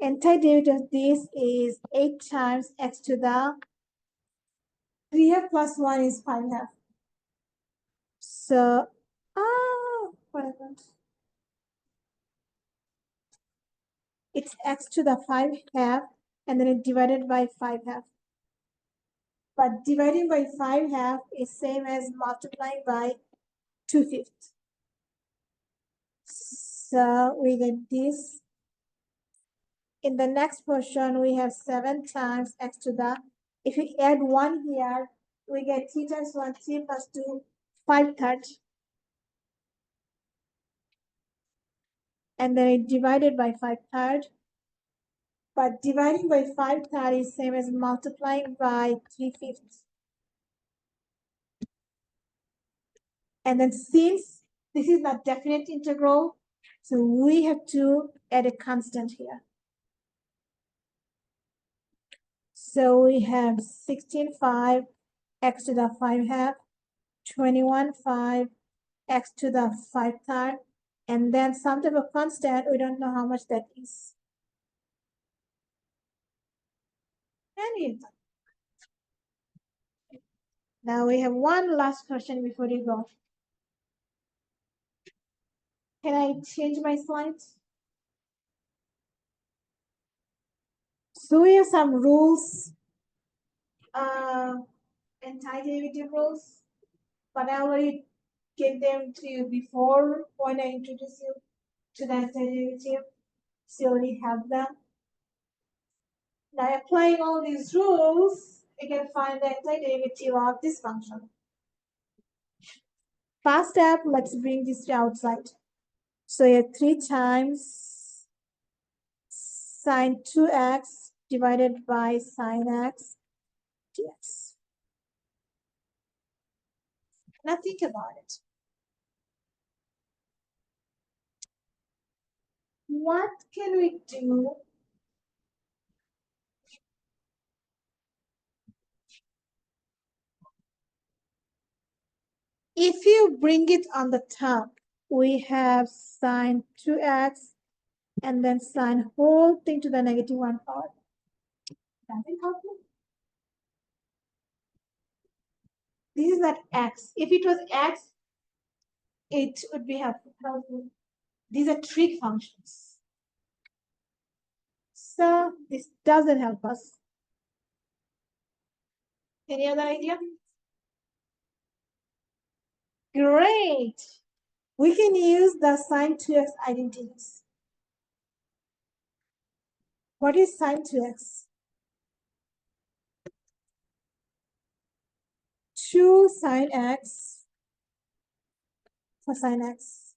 Antiderivative of this is 8 times x to the 3 half plus 1 is 5 half. So, whatever. It's x to the 5 half, and then it divided by 5 half. But dividing by 5 half is same as multiplying by 2/5. So we get this. In the next portion, we have 7 times x to the, if you add 1 here, we get 3 times 1, 3 plus 2, 5/3. And then it divided by 5/3. But dividing by 5/3 is same as multiplying by 3/5. And then since This is not definite integral, so we have to add a constant here. So we have 16.5 x to the 5 half, 21.5 x to the 5 third, and then some type of constant, we don't know how much that is. And now we have one last question before we go. Can I change my slides? So we have some rules, anti-derivative rules, but I already gave them to you before when I introduced you to the anti-derivative, so you already have them. Now applying all these rules, you can find the antiderivative of this function. First step, let's bring this to outside. So you have 3 times sine 2x divided by sine x dx. Now think about it. What can we do if you bring it on the top? We have sine 2x and then sine whole thing to the negative 1 part. Does it help you? This is not x. If it was x, it would be helpful. These are trig functions. So this doesn't help us. Any other idea? Great. We can use the sine 2x identities. What is sine 2x? 2 sine x cosine x.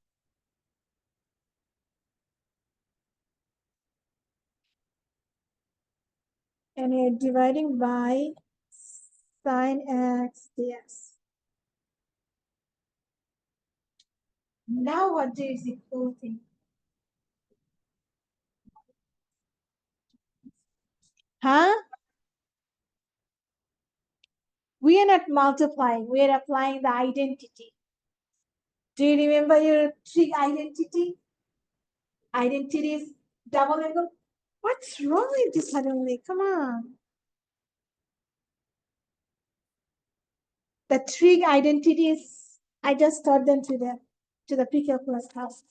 And you're dividing by sine x dx. Now what do you see cool thing? Huh? We are not multiplying, we are applying the identity. Do you remember your trig identity? Identity is double angle. What's wrong with this suddenly? Come on. The trig identities, I just taught them to the pre-calculus class.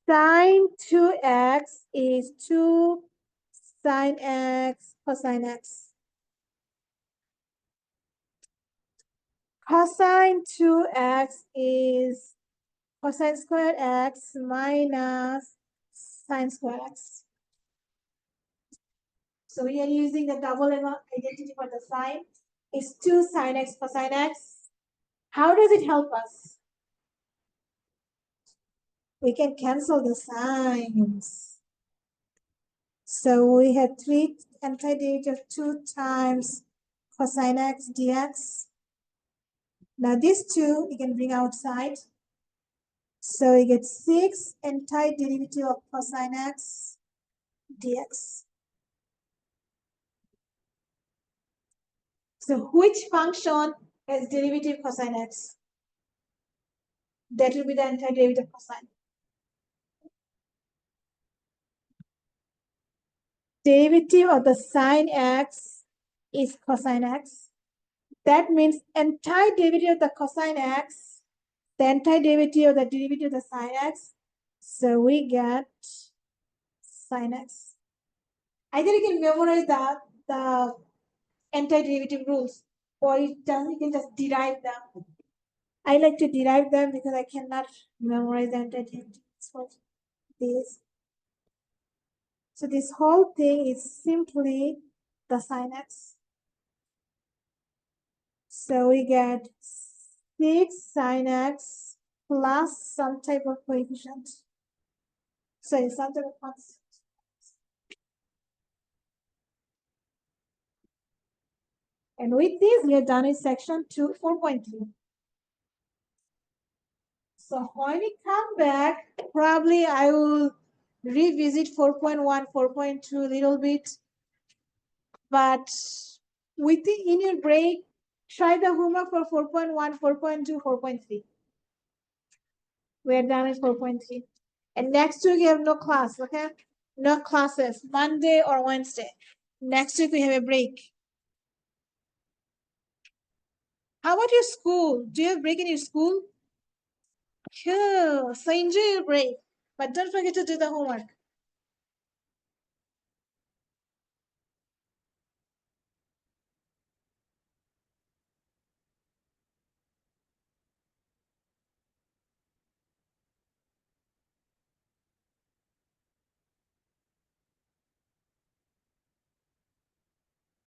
Sine 2x is 2 sine x cosine x. Cosine 2x is cosine squared x minus sine squared x. So we are using the double identity for the sine. It's 2 sine x cosine x. How does it help us? We can cancel the signs. So we have 3 antiderivative of 2 times cosine x dx. Now these 2 we can bring outside. So we get 6 antiderivative of cosine x dx. So which function has derivative cosine x? That will be the antiderivative of cosine. Derivative of the sine x is cosine x. That means antiderivative of the cosine x, the antiderivative of the derivative of the sine x. So we get sine x. Either you can memorize the antiderivative rules, or you can just derive them. I like to derive them because I cannot memorize the antiderivatives for this. So this whole thing is simply the sine x. So we get 6 sine x plus some type of coefficient. Sorry, some type of constant. And with this, we are done with section 4.3. So when we come back, probably I will revisit 4.1, 4.2 a little bit. But within in your break, try the homework for 4.1, 4.2, 4.3. We're done at 4.3. And next week we have no class, okay? No classes, Monday or Wednesday. Next week we have a break. How about your school? Do you have break in your school? Cool. So enjoy your break. But don't forget to do the homework.